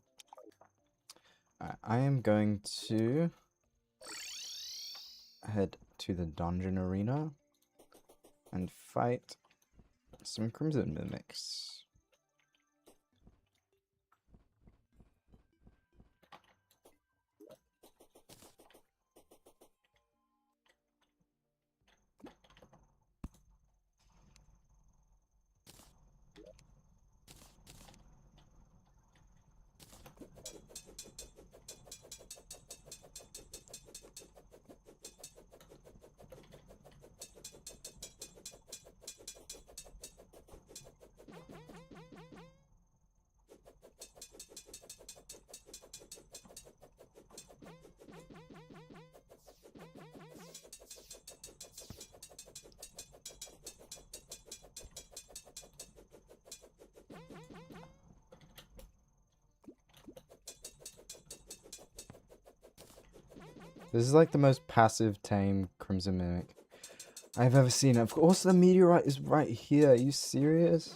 I am going to head to the dungeon arena and fight some crimson mimics. This is like the most passive, tame Crimson Mimic I've ever seen. Of course, the meteorite is right here. Are you serious?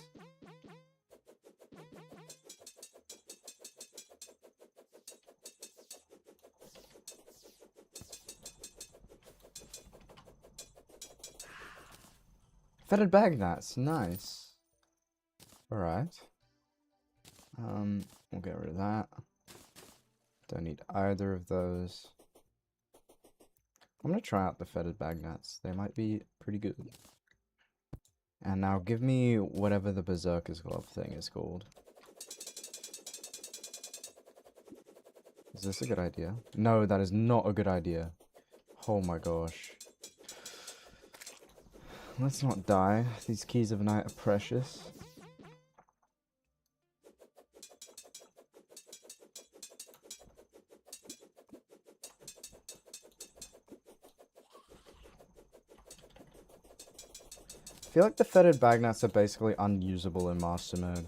Feathered Bagnats, nice. Alright. We'll get rid of that. Don't need either of those. I'm gonna try out the feathered Bagnats. They might be pretty good. And now give me whatever the Berserker's Glove thing is called. Is this a good idea? No, that is not a good idea. Oh my gosh. Let's not die. These keys of the night are precious. I feel like the feathered Bagnats are basically unusable in Master Mode.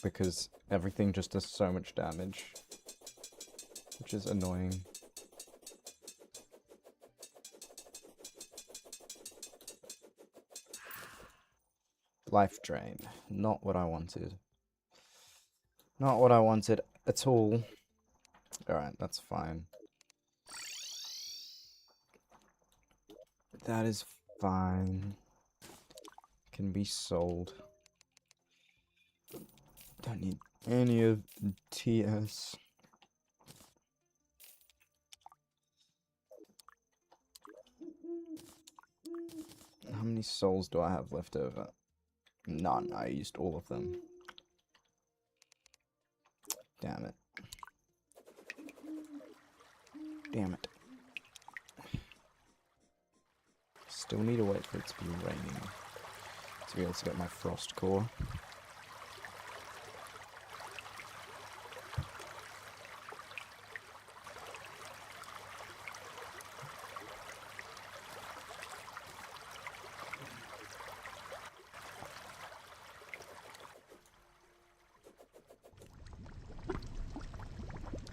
Because everything just does so much damage. Which is annoying. Life drain. Not what I wanted. Not what I wanted at all. Alright, that's fine. That is fine. Can be sold. Don't need any of TS. How many souls do I have left over? None. I used all of them. Damn it. Damn it. Still need to wait for it to be raining to be able to get my frost core.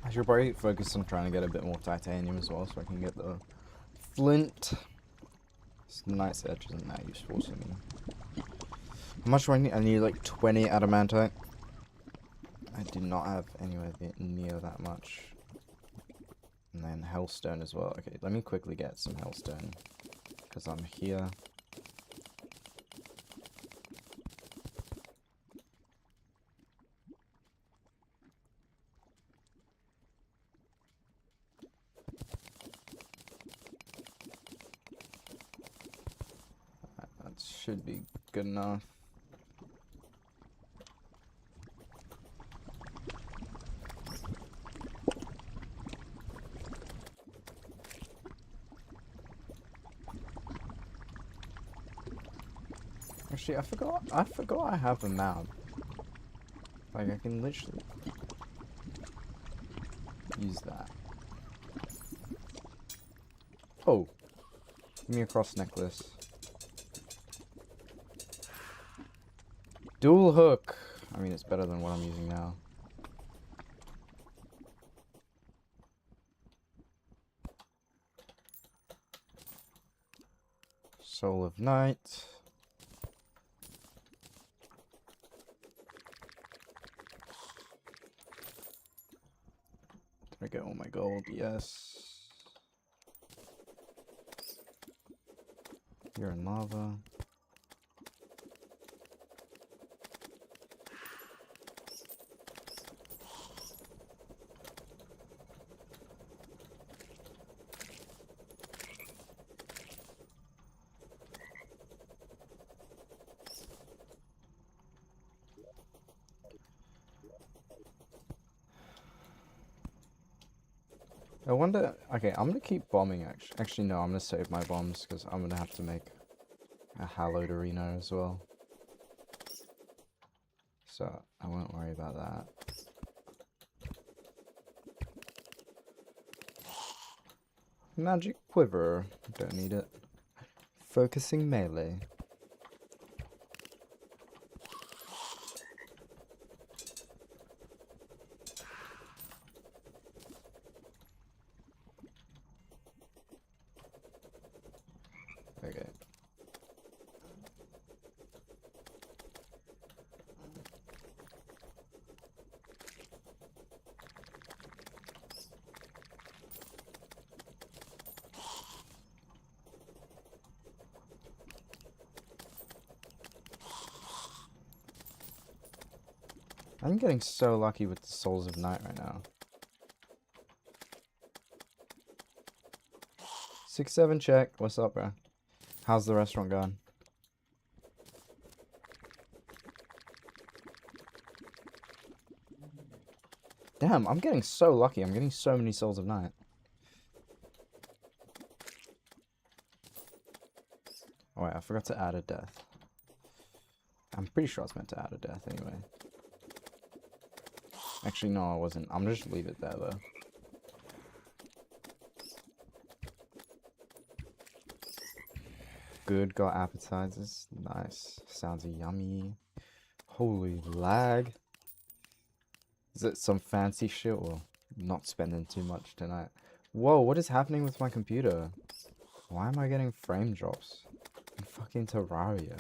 I should probably focus on trying to get a bit more titanium as well so I can get the flint. This nice edge isn't that useful to me. How much do I need? I need like 20 adamantite. I do not have anywhere near that much. And then hellstone as well. Okay, let me quickly get some hellstone. Because I'm here. That should be good enough. Actually, I forgot I have a map. Like, I can literally use that. Oh, give me a cross necklace. Dual hook. I mean, it's better than what I'm using now. Soul of Night. Did I get all my gold? Yes. You're in lava. I wonder. Okay, I'm gonna keep bombing. Actually, no. I'm gonna save my bombs because I'm gonna have to make a hallowed arena as well. So I won't worry about that. Magic quiver. Don't need it. Focusing melee. Okay. I'm getting so lucky with the Souls of Night right now. 6-7 check. What's up, bro? How's the restaurant going? Damn, I'm getting so lucky. I'm getting so many Souls of Night. Oh wait, I forgot to add a death. I'm pretty sure I was meant to add a death anyway. Actually, no, I wasn't. I'm just leave it there though. Good, got appetizers. Nice. Sounds yummy. Holy lag. Is it some fancy shit or not spending too much tonight? Whoa, what is happening with my computer? Why am I getting frame drops in fucking Terraria?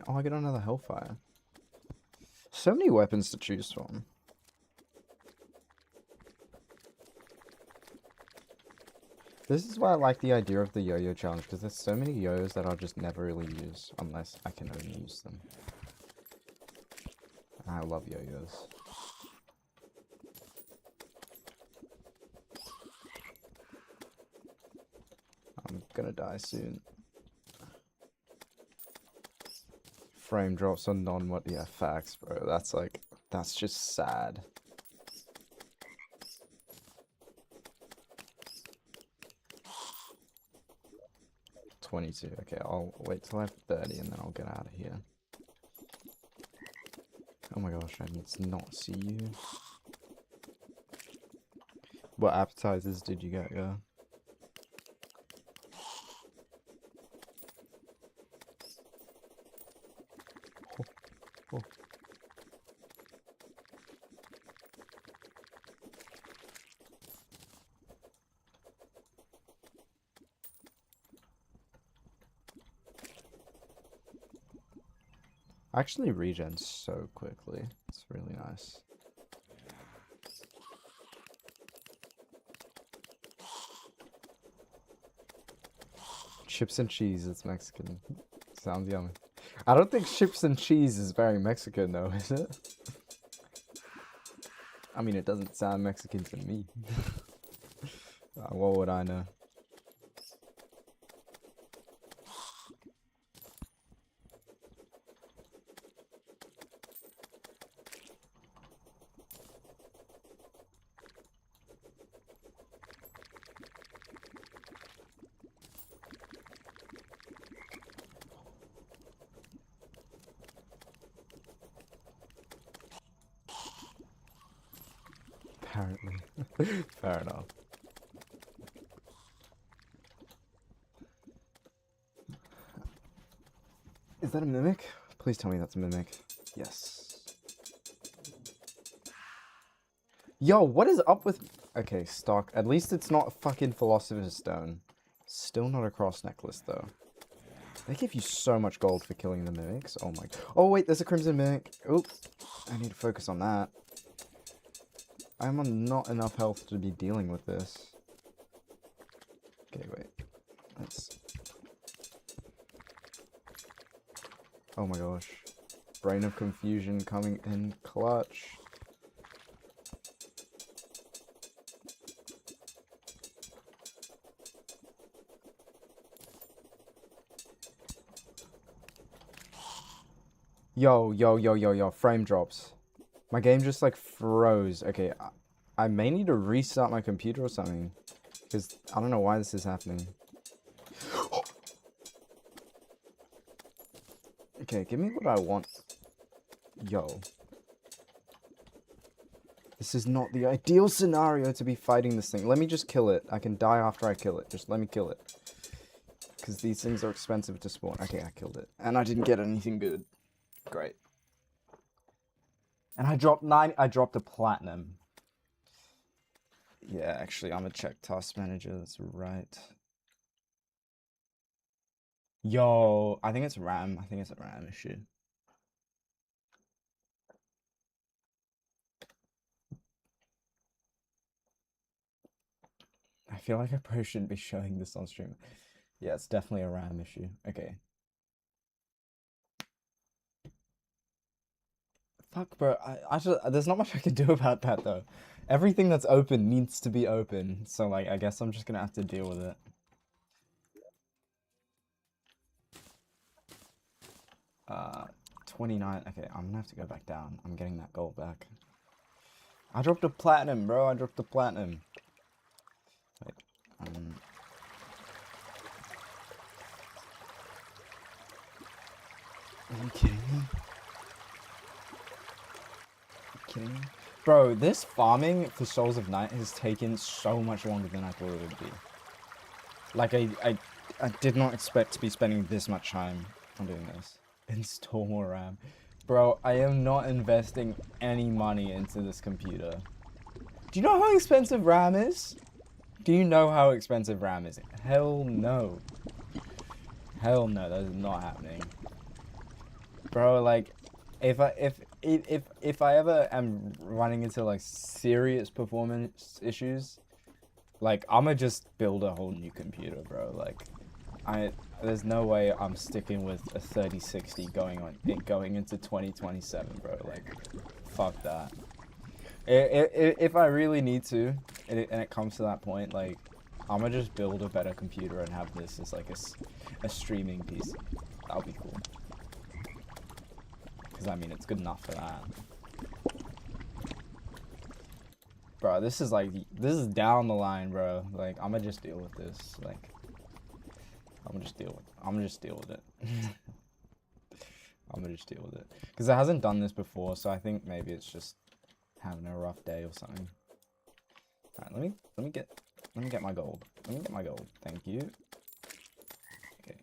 Oh, I get another Hellfire. So many weapons to choose from. This is why I like the idea of the yo-yo challenge, because there's so many yo-yos that I'll just never really use, unless I can only use them. I love yo-yos. I'm gonna die soon. Frame drops on non-mod. Yeah, facts, bro. That's like, that's just sad. $22. Okay, I'll wait till I have 30 and then I'll get out of here. Oh my gosh, I need to not see you. What appetizers did you get, yeah? Oh, oh. Actually regen so quickly. It's really nice. Chips and cheese, it's Mexican. Sounds yummy. I don't think chips and cheese is very Mexican though, is it? I mean, it doesn't sound Mexican to me. What would I know? Apparently. Fair enough. Is that a mimic? Please tell me that's a mimic. Yes. Yo, what is up with... Okay, stock. At least it's not a fucking Philosopher's Stone. Still not a cross necklace, though. They give you so much gold for killing the mimics. Oh my... Oh, wait, there's a Crimson Mimic. Oop. I need to focus on that. I'm on not enough health to be dealing with this. Okay, wait. Let's... Oh my gosh. Brain of confusion coming in clutch. Yo, frame drops. My game just like froze. Okay, I may need to restart my computer or something. Because I don't know why this is happening. Okay, give me what I want. Yo. This is not the ideal scenario to be fighting this thing. Let me just kill it. I can die after I kill it. Just let me kill it. Because these things are expensive to spawn. Okay, I killed it. And I didn't get anything good. Great. And I dropped a platinum. Yeah, actually, I'm a check task manager. That's right. Yo, I think it's RAM. I think it's a RAM issue. I feel like I probably shouldn't be showing this on stream. Yeah, it's definitely a RAM issue. Okay. Fuck, bro. There's not much I can do about that, though. Everything that's open needs to be open. So, like, I guess I'm just gonna have to deal with it. 29. Okay, I'm gonna have to go back down. I'm getting that gold back. I dropped a platinum, bro. I dropped a platinum. Wait, are you kidding me? Kidding me? Bro, this farming for Souls of Night has taken so much longer than I thought it would be. Like, I did not expect to be spending this much time on doing this. Install more RAM. Bro, I am not investing any money into this computer. Do you know how expensive RAM is? Do you know how expensive RAM is? Hell no. Hell no, that is not happening. Bro, like, if I ever am running into like serious performance issues, like I'ma just build a whole new computer, bro. Like, there's no way I'm sticking with a 3060 going into 2027, bro. Like, fuck that. If I really need to, and it comes to that point, like, I'ma just build a better computer and have this as like a streaming piece. That'll be cool. Because, I mean, it's good enough for that. Bro, this is down the line, bro. Like, I'ma just deal with this. Like, I'ma just deal with it. I'm gonna just deal with it. Because it hasn't done this before, so I think maybe it's just having a rough day or something. Alright, let me get my gold. Let me get my gold. Thank you. Okay,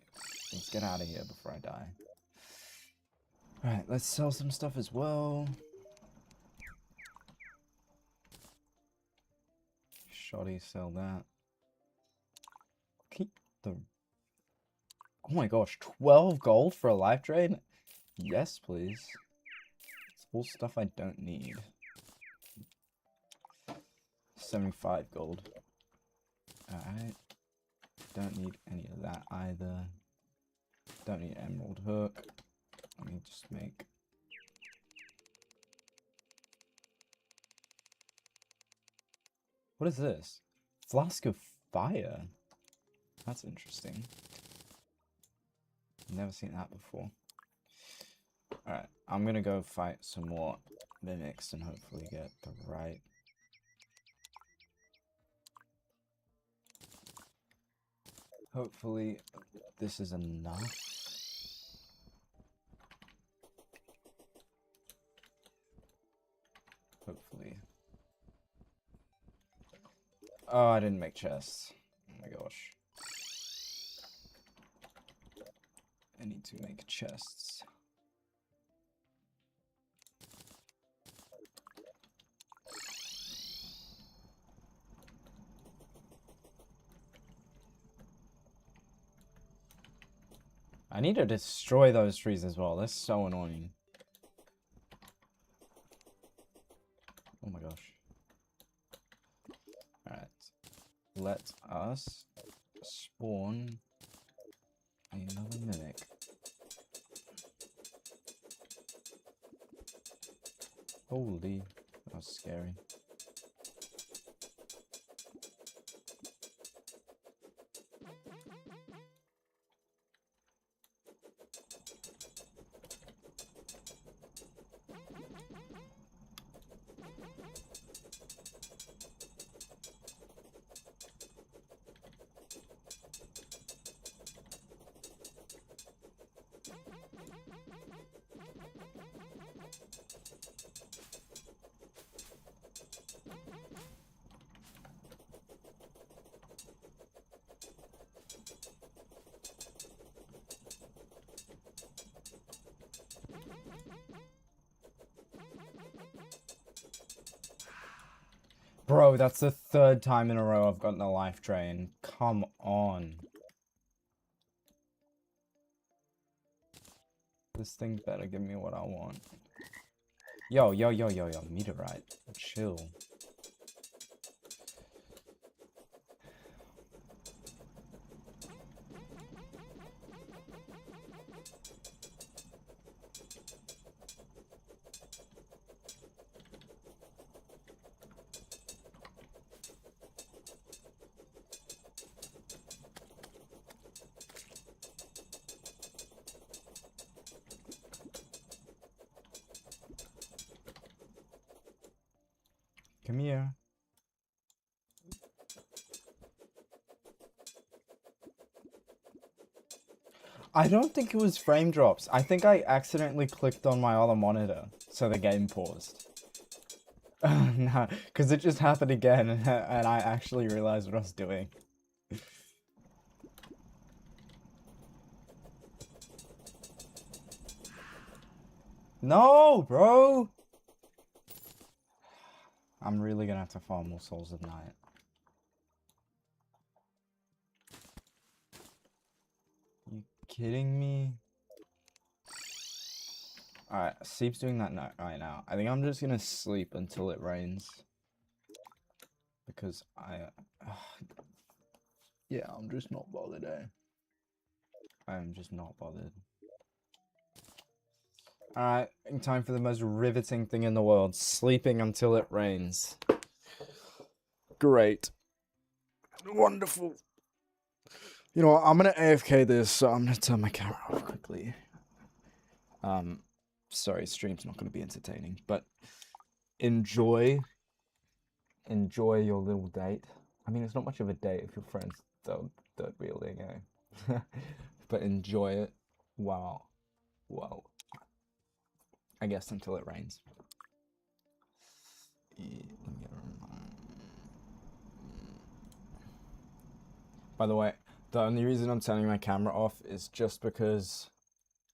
let's get out of here before I die. Alright, let's sell some stuff as well. Shoddy, sell that. Keep the... Oh my gosh, 12 gold for a life drain? Yes, please. It's all stuff I don't need. 75 gold. Alright. Don't need any of that either. Don't need emerald hook. Let me just make... What is this? Flask of fire? That's interesting. Never seen that before. Alright, I'm gonna go fight some more mimics and hopefully get the right... Hopefully this is enough. Hopefully. Oh, I didn't make chests. Oh my gosh. I need to make chests. I need to destroy those trees as well. That's so annoying. Oh my gosh. Alright. Let us spawn another mimic. Holy, that was scary. Bro, that's the third time in a row I've gotten a life drain. Come on. This thing better give me what I want. Yo, meteorite. Chill. Come here. I don't think it was frame drops. I think I accidentally clicked on my other monitor, so the game paused. No, because it just happened again, and I actually realized what I was doing. No, bro! I'm really gonna have to farm more souls at night. You kidding me? Alright, sleep's doing that right now. I think I'm just gonna sleep until it rains. Because yeah, I'm just not bothered, I'm just not bothered. Alright, time for the most riveting thing in the world. Sleeping until it rains. Great. Wonderful. You know what, I'm gonna AFK this, so I'm gonna turn my camera off quickly. Sorry, stream's not gonna be entertaining, but enjoy your little date. I mean, it's not much of a date if your friends don't wielding, but enjoy it. Wow. I guess until it rains. By the way, the only reason I'm turning my camera off is just because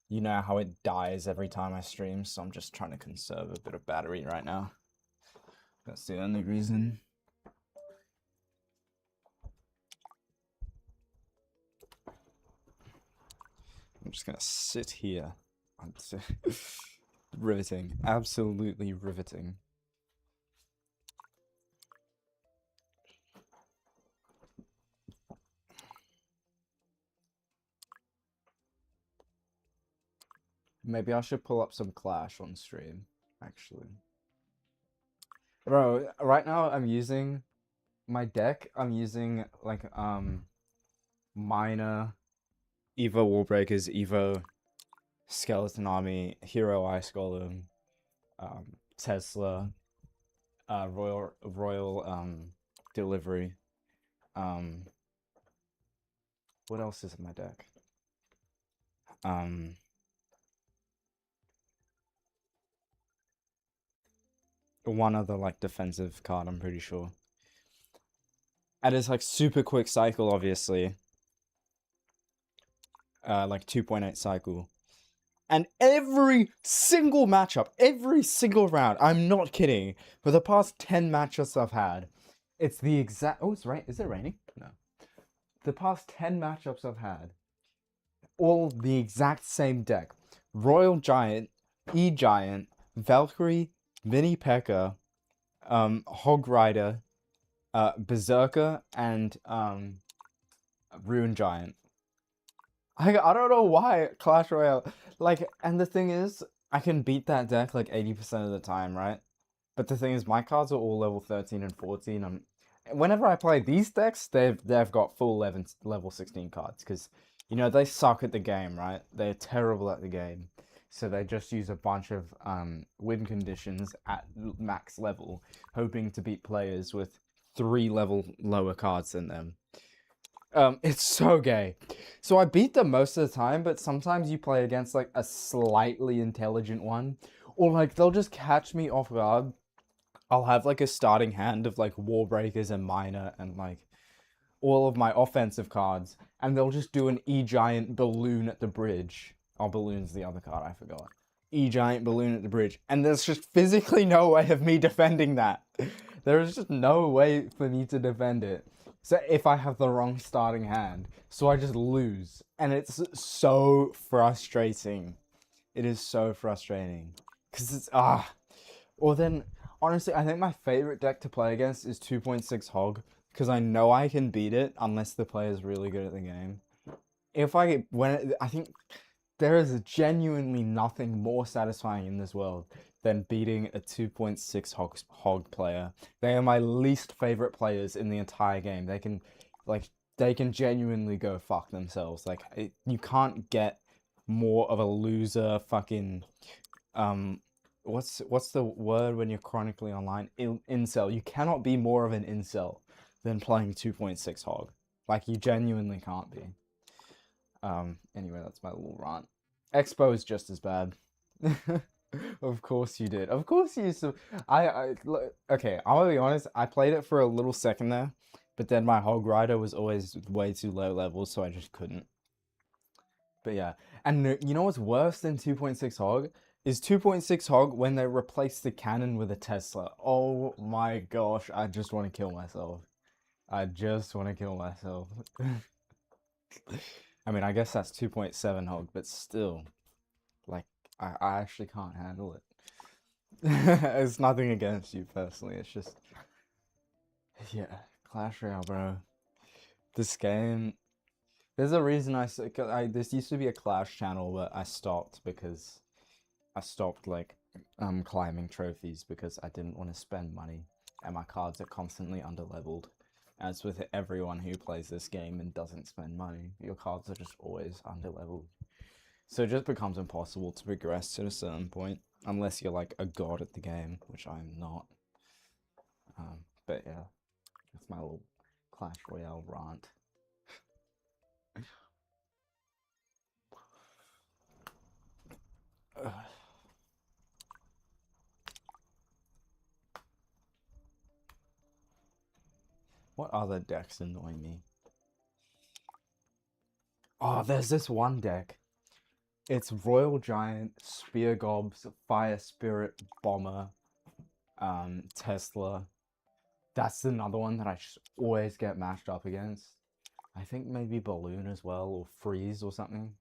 you know how it dies every time I stream, so I'm just trying to conserve a bit of battery right now. That's the only reason. I'm just gonna sit here. Riveting. Absolutely riveting. Maybe I should pull up some Clash on stream, actually. Bro, right now I'm using my deck. I'm using like Miner, Evo Warbreakers, Evo Skeleton Army, Hero Ice Golem, Tesla, Royal Delivery. What else is in my deck? One other like defensive card, I'm pretty sure. And it's like super quick cycle, obviously. Like 2.8 cycle. And every single matchup, every single round, I'm not kidding, for the past 10 matchups I've had, it's the exact... Oh, it's right. Is it raining? No. The past 10 matchups I've had, all the exact same deck. Royal Giant, E-Giant, Valkyrie, Mini P.E.K.K.A, Hog Rider, Berserker, and Rune Giant. I don't know why Clash Royale. Like, and the thing is, I can beat that deck like 80% of the time, right? But the thing is, my cards are all level 13 and 14. Whenever I play these decks, they've got full level 16 cards because you know they suck at the game, right? They're terrible at the game, so they just use a bunch of win conditions at max level, hoping to beat players with 3 level lower cards than them. It's so gay. So I beat them most of the time, but sometimes you play against like a slightly intelligent one, or like they'll just catch me off guard. I'll have like a starting hand of like Warbreakers and Miner and like all of my offensive cards, and they'll just do an E-Giant Balloon at the bridge. Oh, Balloon's the other card, I forgot. E-Giant Balloon at the bridge. And there's just physically no way of me defending that. There is just no way for me to defend it. So if I have the wrong starting hand, so I just lose. And it's so frustrating. It is so frustrating. Because it's, Or then, honestly, I think my favorite deck to play against is 2.6 Hog, because I know I can beat it unless the player's really good at the game. I think there is genuinely nothing more satisfying in this world than beating a 2.6 Hog player. They are my least favorite players in the entire game. They can genuinely go fuck themselves. You can't get more of a loser fucking what's the word when you're chronically online? Incel. You cannot be more of an incel than playing 2.6 Hog. Like, you genuinely can't be. Anyway, that's my little rant. Expo is just as bad. Of course you did. Of course you. Okay, I'm gonna be honest. I played it for a little second there, but then my Hog Rider was always way too low level, so I just couldn't. But yeah, and you know what's worse than 2.6 Hog? Is 2.6 Hog when they replace the cannon with a Tesla. Oh my gosh, I just want to kill myself. I just want to kill myself. I mean, I guess that's 2.7 Hog, but still, like, I actually can't handle it. It's nothing against you personally, it's just, yeah, Clash Royale, bro. This game, there's a reason this used to be a Clash channel, but I stopped because I stopped like climbing trophies because I didn't want to spend money, and my cards are constantly underleveled. As with everyone who plays this game and doesn't spend money, your cards are just always underleveled. So it just becomes impossible to progress at a certain point unless you're like a god at the game, which I'm not. But yeah, that's my little Clash Royale rant. What other decks annoy me? Oh, there's this one deck. It's Royal Giant, Spear Gobs, Fire Spirit, Bomber, Tesla. That's another one that I just always get matched up against. I think maybe Balloon as well, or Freeze or something.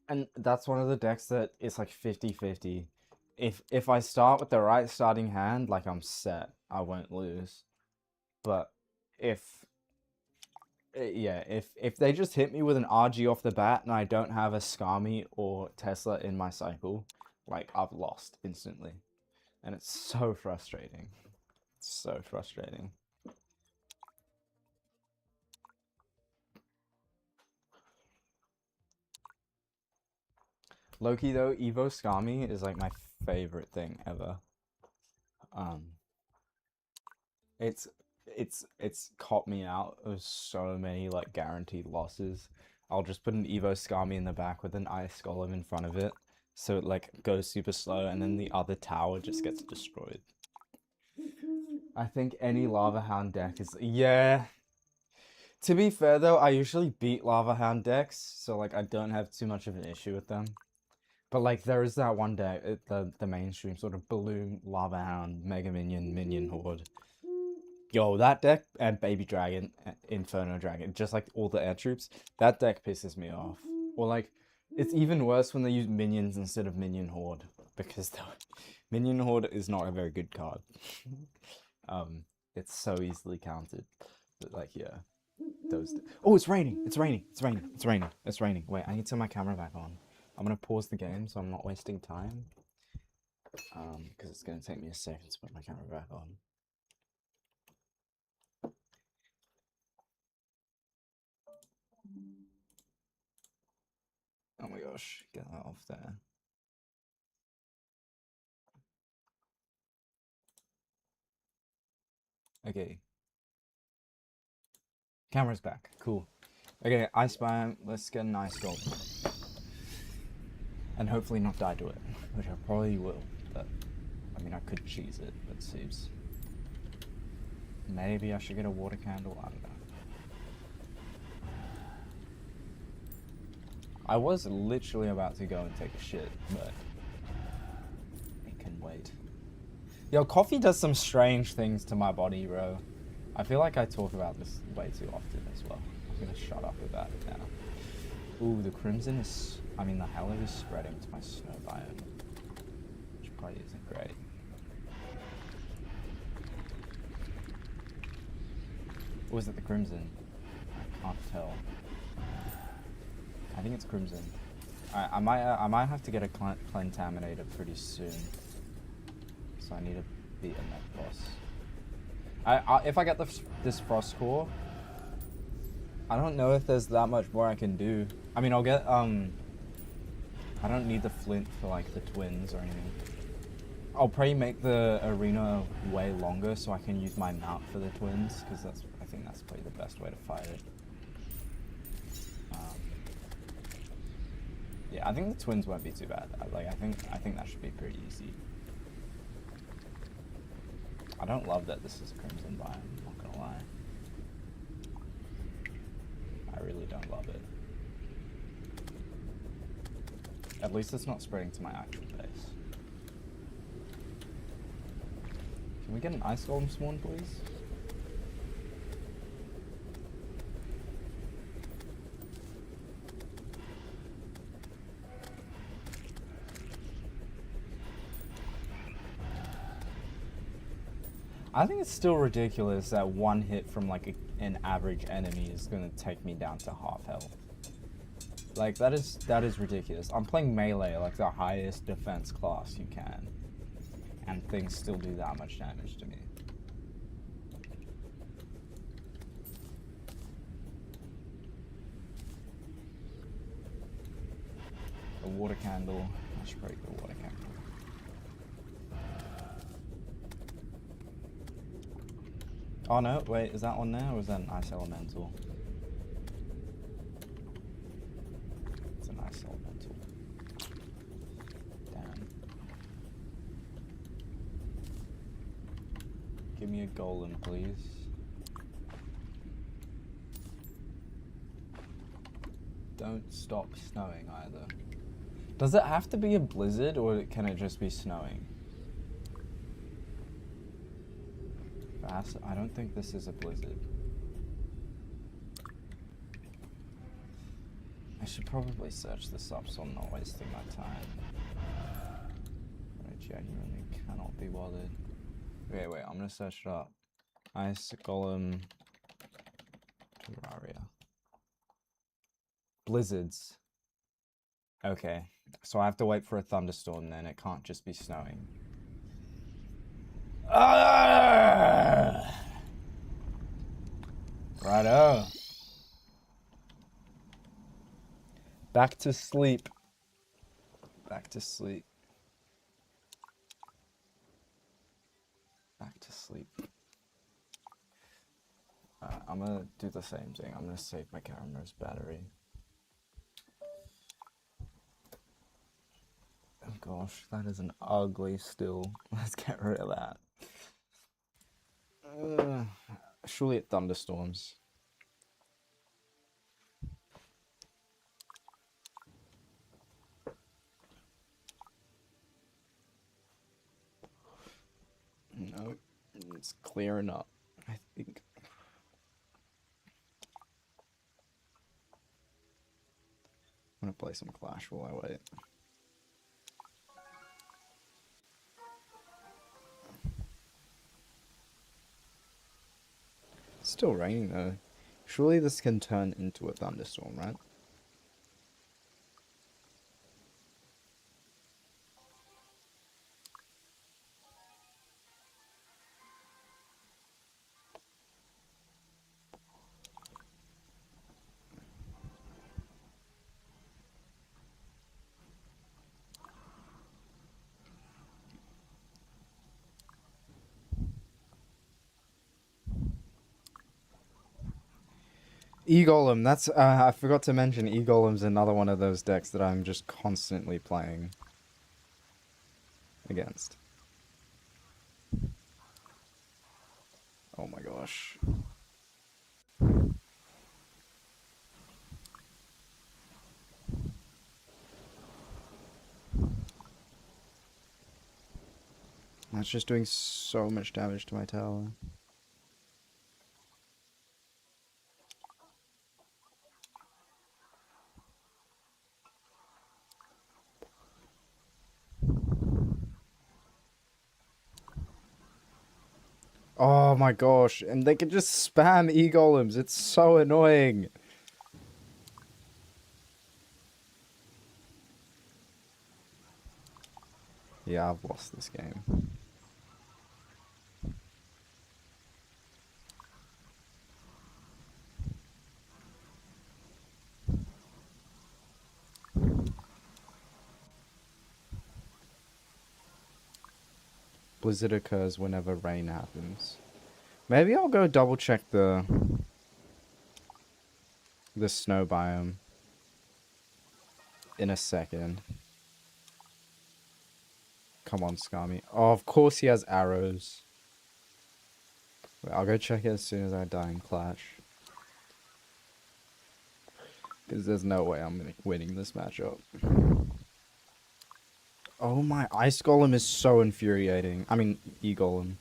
And that's one of the decks that is like 50-50. If I start with the right starting hand, like, I'm set. I won't lose. But if yeah, if they just hit me with an RG off the bat and I don't have a Skami or Tesla in my cycle, like, I've lost instantly. And it's so frustrating. It's so frustrating. Loki though, Evo Skami is like my favorite thing ever. It's it's caught me out of so many like guaranteed losses. I'll just put an Evo Skami in the back with an Ice Golem in front of it, so it like goes super slow, and then the other tower just gets destroyed. I think any Lava Hound deck is, yeah. To be fair though, I usually beat Lava Hound decks, so like I don't have too much of an issue with them. But like there is that one deck, the mainstream sort of Balloon, Lava Hound, Mega Minion, Minion Horde. Yo, that deck and Baby Dragon, Inferno Dragon, just like all the air troops, that deck pisses me off. Or like, it's even worse when they use minions instead of Minion Horde, because the Minion Horde is not a very good card. It's so easily counted. But like, yeah, those. Oh, it's raining! It's raining! It's raining! It's raining! It's raining! Wait, I need to turn my camera back on. I'm gonna pause the game so I'm not wasting time. Because it's gonna take me a second to put my camera back on. Oh my gosh, get that off there. Okay. Camera's back. Cool. Okay, Ice Biome. Let's get an Ice Golem. And hopefully not die to it, which I probably will. But, I mean, I could cheese it, but seems. Maybe I should get a water candle. I don't know. I was literally about to go and take a shit, but it can wait. Yo, coffee does some strange things to my body, bro. I feel like I talk about this way too often as well. I'm gonna shut up about it now. Ooh, the crimson is... I mean, the halo is spreading to my snow biome. Which probably isn't great. Or is it the crimson? I can't tell. I think it's crimson. I might have to get a Plantaminator pretty soon. So I need to beat a mech boss. If I get this frost core, I don't know if there's that much more I can do. I mean, I'll get I don't need the flint for like the twins or anything. I'll probably make the arena way longer so I can use my mount for the twins, because I think that's probably the best way to fight it. Yeah, I think the twins won't be too bad. I think that should be pretty easy. I don't love that this is a crimson biome, I'm not gonna lie. I really don't love it. At least it's not spreading to my actual base. Can we get an ice golem spawn, please? I think it's still ridiculous that one hit from like an average enemy is gonna take me down to half health. Like that is ridiculous. I'm playing melee, like the highest defense class you can, and things still do that much damage to me. A water candle. I should break the water candle. Oh no, wait, is that one there or is that an ice elemental? It's an ice elemental. Damn. Give me a golem, please. Don't stop snowing either. Does it have to be a blizzard or can it just be snowing? I don't think this is a blizzard. I should probably search this up so I'm not wasting my time. I genuinely cannot be bothered. Okay, wait, I'm gonna search it up. Ice golem Terraria. Blizzards. Okay, so I have to wait for a thunderstorm then, it can't just be snowing. Righto. Back to sleep. Back to sleep. Back to sleep. I'm gonna do the same thing. I'm gonna save my camera's battery. Oh gosh, that is an ugly still. Let's get rid of that. Surely it thunderstorms. No, it's clearing up, I think. I'm gonna play some Clash while I wait. It's still raining though. Surely this can turn into a thunderstorm, right? E-Golem, that's I forgot to mention E-Golem's another one of those decks that I'm just constantly playing against. Oh my gosh. That's just doing so much damage to my tower. Oh my gosh, and they can just spam E-Golems, it's so annoying. Yeah, I've lost this game. Blizzard occurs whenever rain happens. Maybe I'll go double check the snow biome in a second. Come on, Skami. Oh, of course he has arrows. Wait, I'll go check it as soon as I die in Clash. Because there's no way I'm winning this matchup. Oh, my Ice Golem is so infuriating. I mean, E-Golem.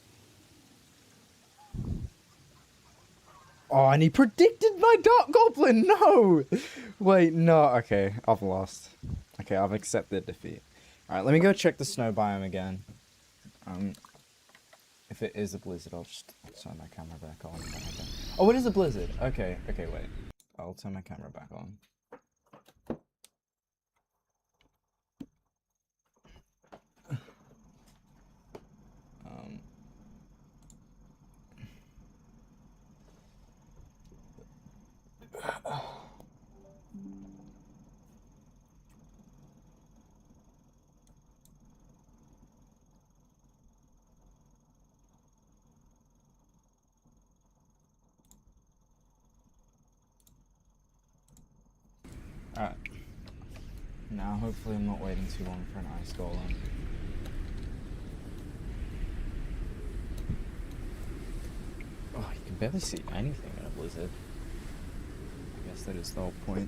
Oh, and he predicted my Dark Goblin! No! Wait, no. Okay, I've lost. Okay, I've accepted defeat. Alright, let me go check the snow biome again. If it is a blizzard, I'll just turn my camera back on. Oh, it is a blizzard. Okay, okay, wait. I'll turn my camera back on. Alright. Now, hopefully I'm not waiting too long for an ice golem. Oh, you can barely see anything in a blizzard. I guess that is the whole point.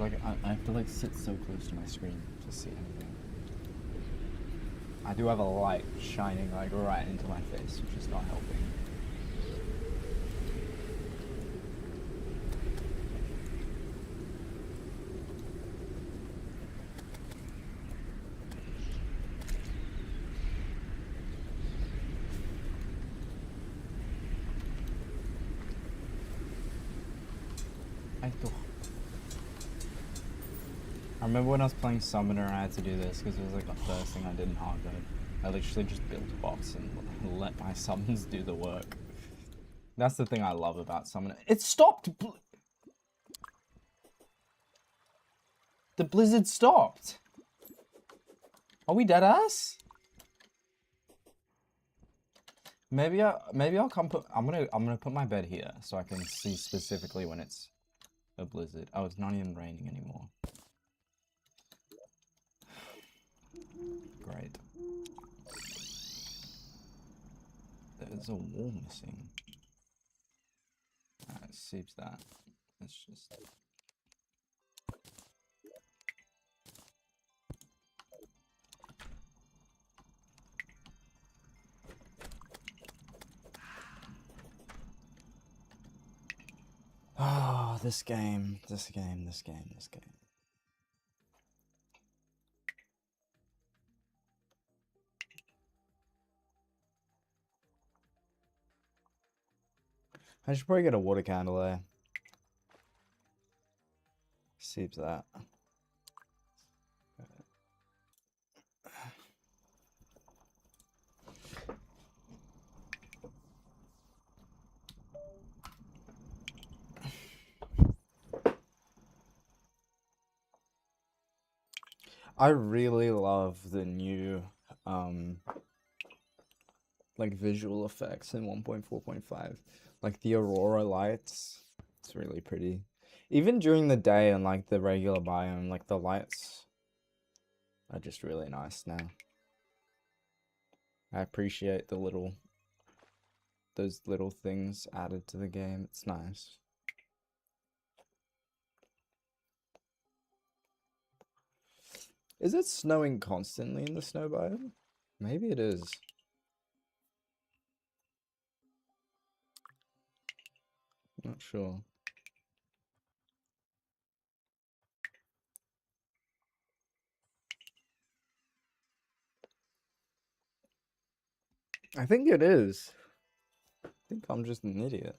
I have to like sit so close to my screen to see anything. I do have a light shining like right into my face, which is not helping. I remember when I was playing Summoner and I had to do this because it was like the first thing I did in hardcode. I literally just built a box and let my summons do the work. That's the thing I love about Summoner. It stopped! The blizzard stopped! Are we dead ass? Maybe I'll come put I'm gonna put my bed here so I can see specifically when it's a blizzard. Oh, it's not even raining anymore. Great. There's a wall missing. Alright, seeps that. It's just... Oh, this game. I should probably get a water candle there. Seeps that. I really love the new like visual effects in 1.4.5. Like the aurora lights, it's really pretty. Even during the day and like the regular biome, like the lights are just really nice now. I appreciate those little things added to the game. It's nice. Is it snowing constantly in the snow biome? Maybe it is. Not sure. I think it is. I think I'm just an idiot.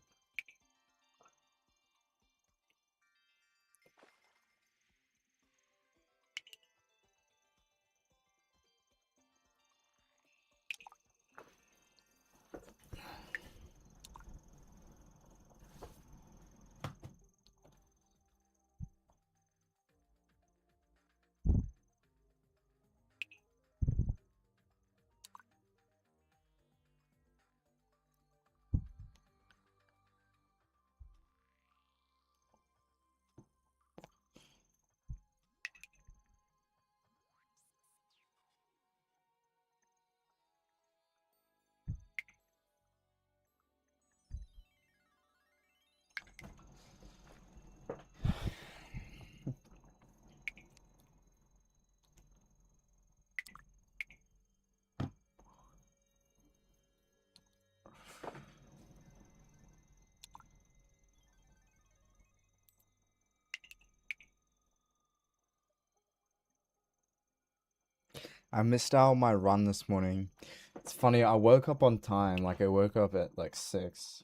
I missed out on my run this morning. It's funny, I woke up on time. Like I woke up at like 6.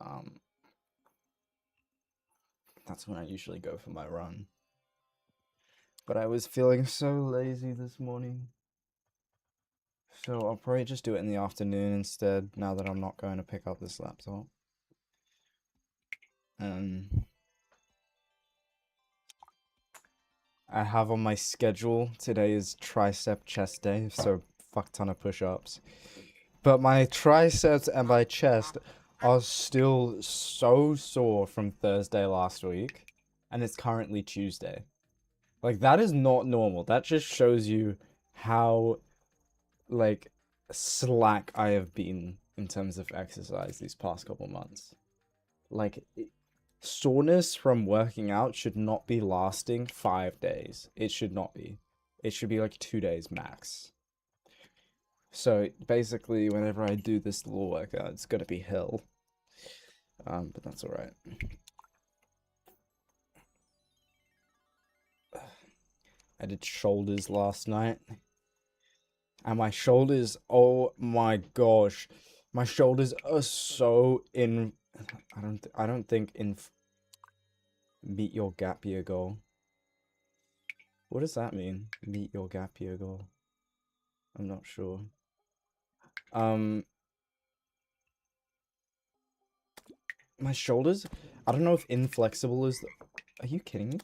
Um, that's when I usually go for my run. But I was feeling so lazy this morning. So I'll probably just do it in the afternoon instead, now that I'm not going to pick up this laptop. I have on my schedule, today is tricep chest day, so fuck ton of push-ups. But my triceps and my chest are still so sore from Thursday last week, and it's currently Tuesday. Like, that is not normal. That just shows you how, like, slack I have been in terms of exercise these past couple months. Like, soreness from working out should not be lasting 5 days. It should not be. It should be like 2 days max. So basically, whenever I do this little workout, it's gonna be hell. But that's alright. I did shoulders last night. And my shoulders, oh my gosh. My shoulders are so I don't think meet your gap year goal. What does that mean? Meet your gap year goal. I'm not sure. My shoulders, I don't know if inflexible is are you kidding me?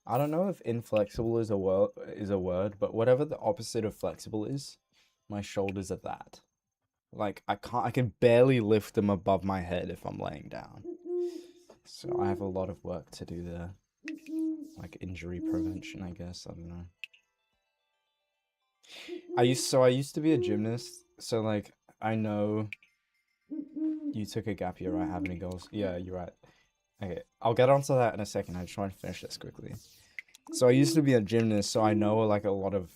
I don't know if inflexible is a word, but whatever the opposite of flexible is, my shoulders are that. Like I can barely lift them above my head if I'm laying down. So I have a lot of work to do there. Like injury prevention, I guess. I don't know. I used to be a gymnast, so like I know you took a gap year, right? Have any goals? Yeah, you're right. Okay, I'll get onto that in a second. I just want to finish this quickly. So I used to be a gymnast, so I know like a lot of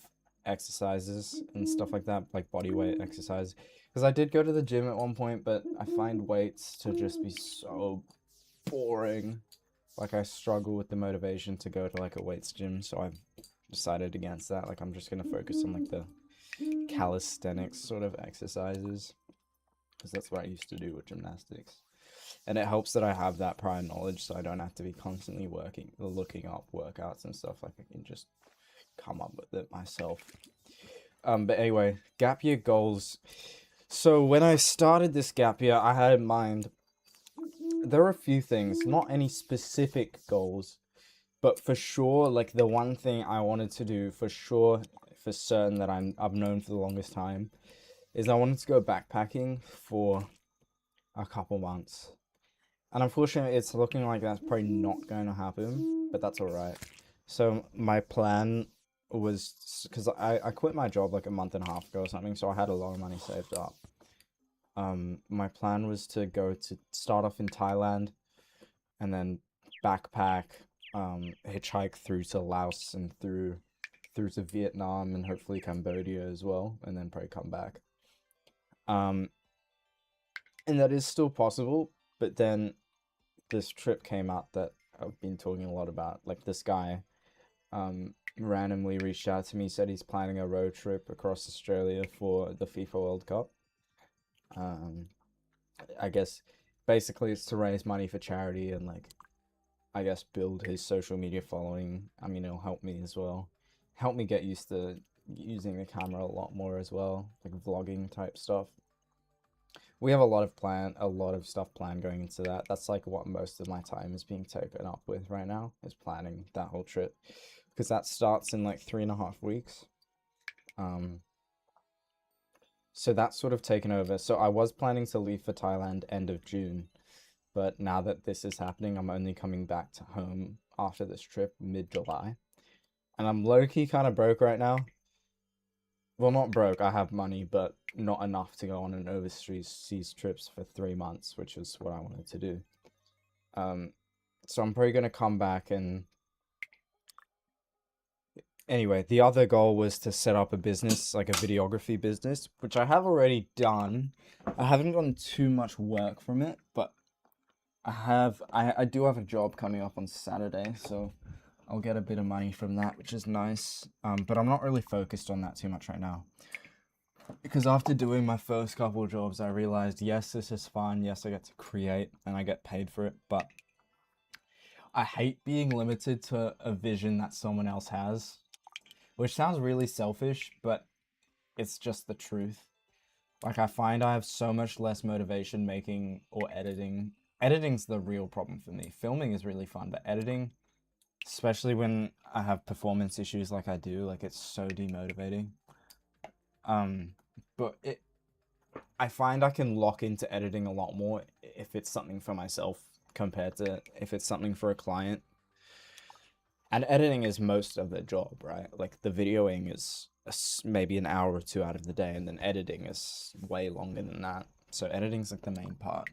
exercises and stuff like that, like body weight exercise. Because I did go to the gym at one point, but I find weights to just be so boring. Like I struggle with the motivation to go to like a weights gym, so I've decided against that. Like I'm just gonna focus on like the calisthenics sort of exercises, because that's what I used to do with gymnastics. And it helps that I have that prior knowledge, so I don't have to be constantly looking up workouts and stuff. Like I can just come up with it myself. But anyway, gap year goals. So when I started this gap year, I had in mind, there are a few things, not any specific goals, but for sure, like the one thing I wanted to do for sure, for certain that I've known for the longest time, is I wanted to go backpacking for a couple months. And unfortunately, it's looking like that's probably not going to happen, but that's all right. So my plan was, because I quit my job like a month and a half ago or something, so I had a lot of money saved up. My plan was to go to start off in Thailand and then backpack, hitchhike through to Laos and through to Vietnam and hopefully Cambodia as well, and then probably come back. Um, and that is still possible, but then this trip came out that I've been talking a lot about. Like this guy, randomly reached out to me, said he's planning a road trip across Australia for the FIFA World Cup. Um, I guess basically it's to raise money for charity and like, I guess build his social media following. I mean, it'll help me as well. Help me get used to using the camera a lot more as well, like vlogging type stuff. We have a lot of stuff planned going into that. That's like what most of my time is being taken up with right now, is planning that whole trip. Because that starts in like 3.5 weeks. So that's sort of taken over. So I was planning to leave for Thailand end of June, but now that this is happening, I'm only coming back to home after this trip mid-July. And I'm low-key kind of broke right now. Well, not broke, I have money, but not enough to go on an overseas trips for 3 months, which is what I wanted to do. So I'm probably gonna come back and anyway, the other goal was to set up a business, like a videography business, which I have already done. I haven't gotten too much work from it, but I do have a job coming up on Saturday, so I'll get a bit of money from that, which is nice. But I'm not really focused on that too much right now. Because after doing my first couple of jobs, I realized, yes, this is fun. Yes, I get to create and I get paid for it, but I hate being limited to a vision that someone else has, which sounds really selfish, but it's just the truth. Like, I find I have so much less motivation making or editing. Editing's the real problem for me. Filming is really fun, but editing, especially when I have performance issues like I do, like it's so demotivating. But I find I can lock into editing a lot more if it's something for myself compared to if it's something for a client. And editing is most of the job, right? Like the videoing is maybe an hour or two out of the day, and then editing is way longer than that. So editing's like the main part.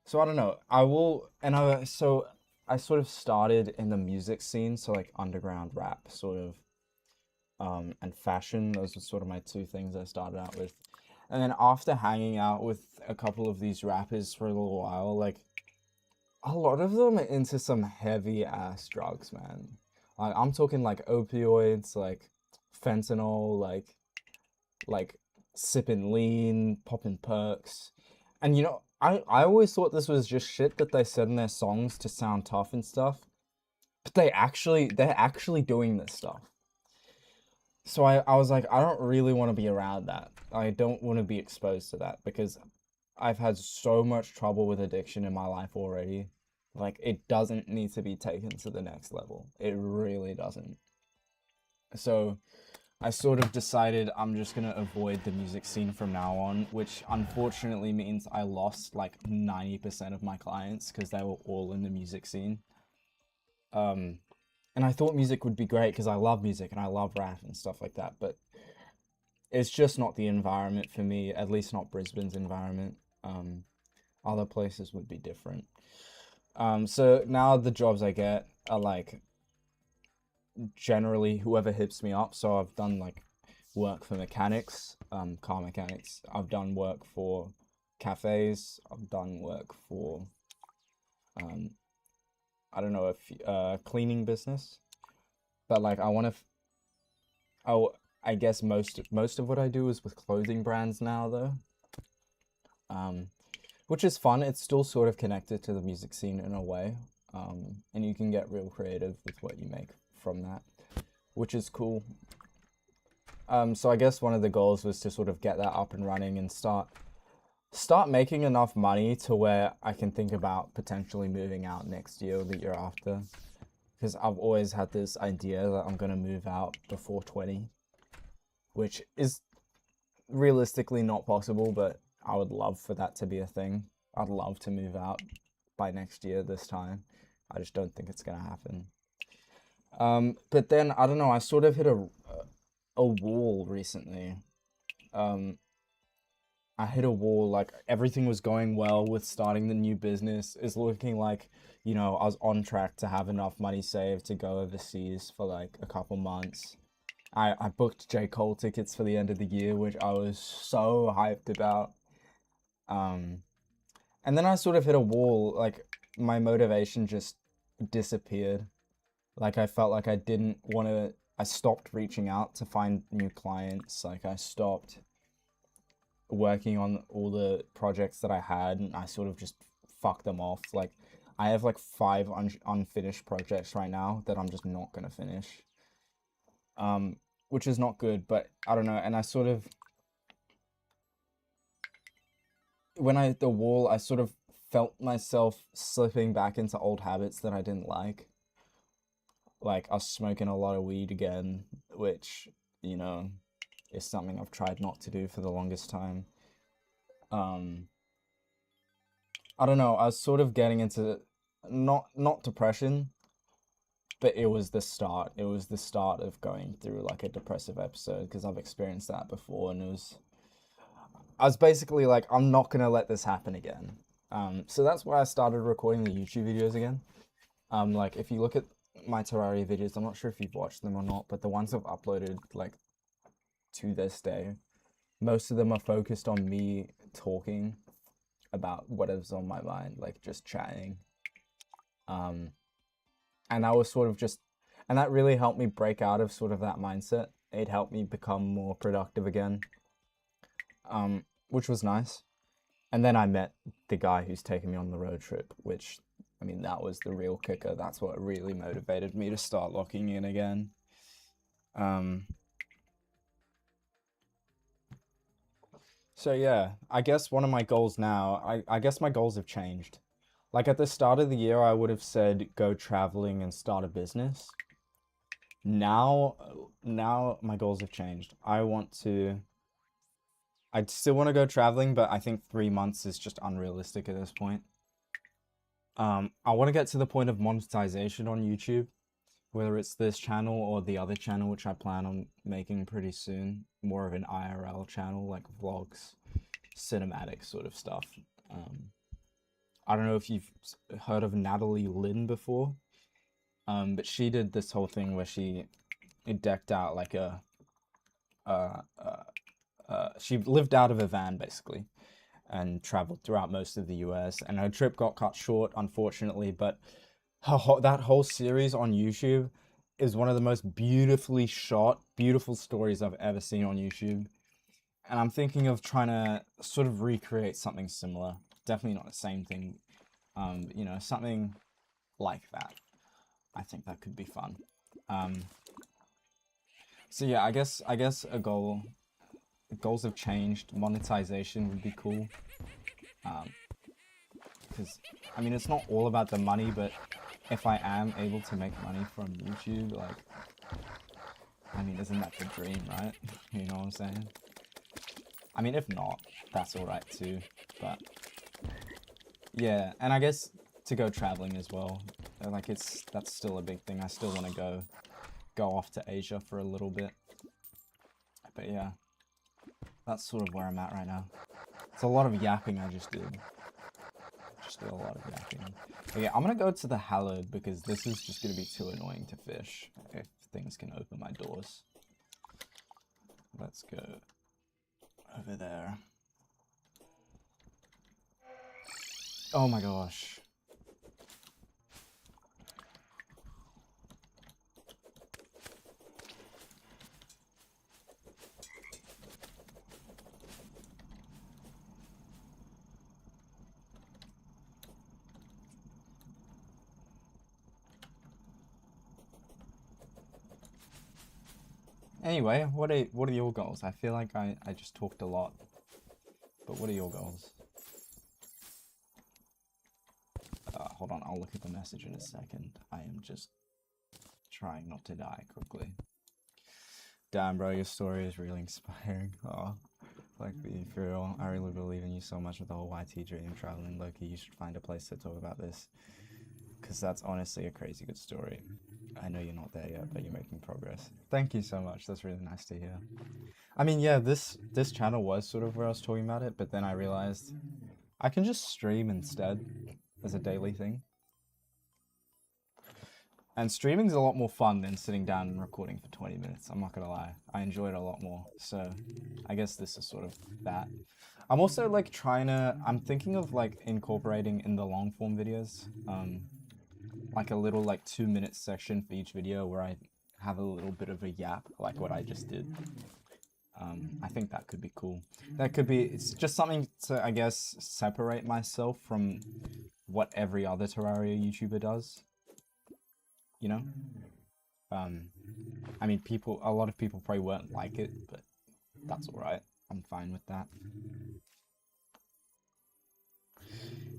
So I don't know. So I sort of started in the music scene, so like underground rap, sort of, and fashion. Those were sort of my two things I started out with. And then after hanging out with a couple of these rappers for a little while, like a lot of them are into some heavy ass drugs, man. Like I'm talking like opioids, like fentanyl, like sipping lean, popping perks. And I always thought this was just shit that they said in their songs to sound tough and stuff. But they're actually doing this stuff. So I was like, I don't really want to be around that. I don't want to be exposed to that because I've had so much trouble with addiction in my life already. Like, it doesn't need to be taken to the next level. It really doesn't. So I sort of decided I'm just going to avoid the music scene from now on, which unfortunately means I lost like 90% of my clients because they were all in the music scene. And I thought music would be great because I love music and I love rap and stuff like that, but it's just not the environment for me, at least not Brisbane's environment. Other places would be different. So now the jobs I get are like generally whoever hits me up. So I've done like work for mechanics, car mechanics. I've done work for cafes. I've done work for, I don't know, if cleaning business. But like I guess most of what I do is with clothing brands now though. Which is fun. It's still sort of connected to the music scene in a way. And you can get real creative with what you make from that, which is cool. So I guess one of the goals was to sort of get that up and running and start making enough money to where I can think about potentially moving out next year or the year after. Because I've always had this idea that I'm going to move out before 20, which is realistically not possible, but I would love for that to be a thing. I'd love to move out by next year this time. I just don't think it's gonna happen. But then I don't know. I sort of hit a wall recently. Um, I hit a wall. Like everything was going well with starting the new business. It's looking like, I was on track to have enough money saved to go overseas for like a couple months. I booked J. Cole tickets for the end of the year, which I was so hyped about. Um, and then I sort of hit a wall. Like my motivation just disappeared. Like I felt like I didn't want to. I stopped reaching out to find new clients. Like I stopped working on all the projects that I had, and I sort of just fucked them off. Like I have like five unfinished projects right now that I'm just not gonna finish. Which is not good, but I don't know. And I sort of, when I hit the wall, I sort of felt myself slipping back into old habits that I didn't like. Like I was smoking a lot of weed again, which, you know, is something I've tried not to do for the longest time. Um, I don't know. I was sort of getting into not depression, but it was the start. It was the start of going through like a depressive episode because I've experienced that before, and I was basically like, I'm not gonna let this happen again. So that's why I started recording the YouTube videos again. Like if you look at my Terraria videos, I'm not sure if you've watched them or not, but the ones I've uploaded like to this day, most of them are focused on me talking about whatever's on my mind, like just chatting. Um, and I was sort of just, and that really helped me break out of sort of that mindset. It helped me become more productive again, which was nice. And then I met the guy who's taking me on the road trip, which, I mean, that was the real kicker. That's what really motivated me to start locking in again. So yeah, I guess one of my goals now, I guess my goals have changed. Like at the start of the year, I would have said go traveling and start a business. Now, now my goals have changed. I'd still want to go traveling, but I think 3 months is just unrealistic at this point. I want to get to the point of monetization on YouTube, whether it's this channel or the other channel, which I plan on making pretty soon. More of an IRL channel, like vlogs, cinematic sort of stuff. I don't know if you've heard of Natalie Lynn before, but she did this whole thing where she decked out like uh, she lived out of a van basically and traveled throughout most of the US. And her trip got cut short, unfortunately, but that whole series on YouTube is one of the most beautifully shot, beautiful stories I've ever seen on YouTube. And I'm thinking of trying to sort of recreate something similar. Definitely not the same thing, something like that. I think that could be fun. So yeah, I guess goals have changed. Monetization would be cool. Because I mean, it's not all about the money, but if I am able to make money from YouTube, like, I mean, isn't that the dream, right? You know what I'm saying? I mean, if not, that's all right too. But yeah, and I guess to go traveling as well. Like that's still a big thing. I still want to go off to Asia for a little bit. But yeah, that's sort of where I'm at right now. It's a lot of yapping I just did. Just did a lot of yapping. But yeah, I'm gonna go to the Hallowed because this is just gonna be too annoying to fish if things can open my doors. Let's go over there. Oh my gosh. Anyway, what are your goals? I feel like I just talked a lot. But what are your goals? Hold on, I'll look at the message in a second. I am just trying not to die quickly. Damn, bro, your story is really inspiring. Oh. Like, for real, I really believe in you so much with the whole YT dream traveling. Loki, you should find a place to talk about this. Because that's honestly a crazy good story. I know you're not there yet, but you're making progress. Thank you so much. That's really nice to hear. I mean, yeah, this channel was sort of where I was talking about it, but then I realized I can just stream instead as a daily thing. And streaming's a lot more fun than sitting down and recording for 20 minutes. I'm not gonna lie. I enjoy it a lot more. So I guess this is sort of that. I'm also like I'm thinking of like incorporating in the long form videos, like a little like 2-minute section for each video where I have a little bit of a yap, like what I just did. I think that could be cool. It's just something to, I guess, separate myself from what every other Terraria YouTuber does. You know? I mean, a lot of people probably won't like it, but that's alright. I'm fine with that.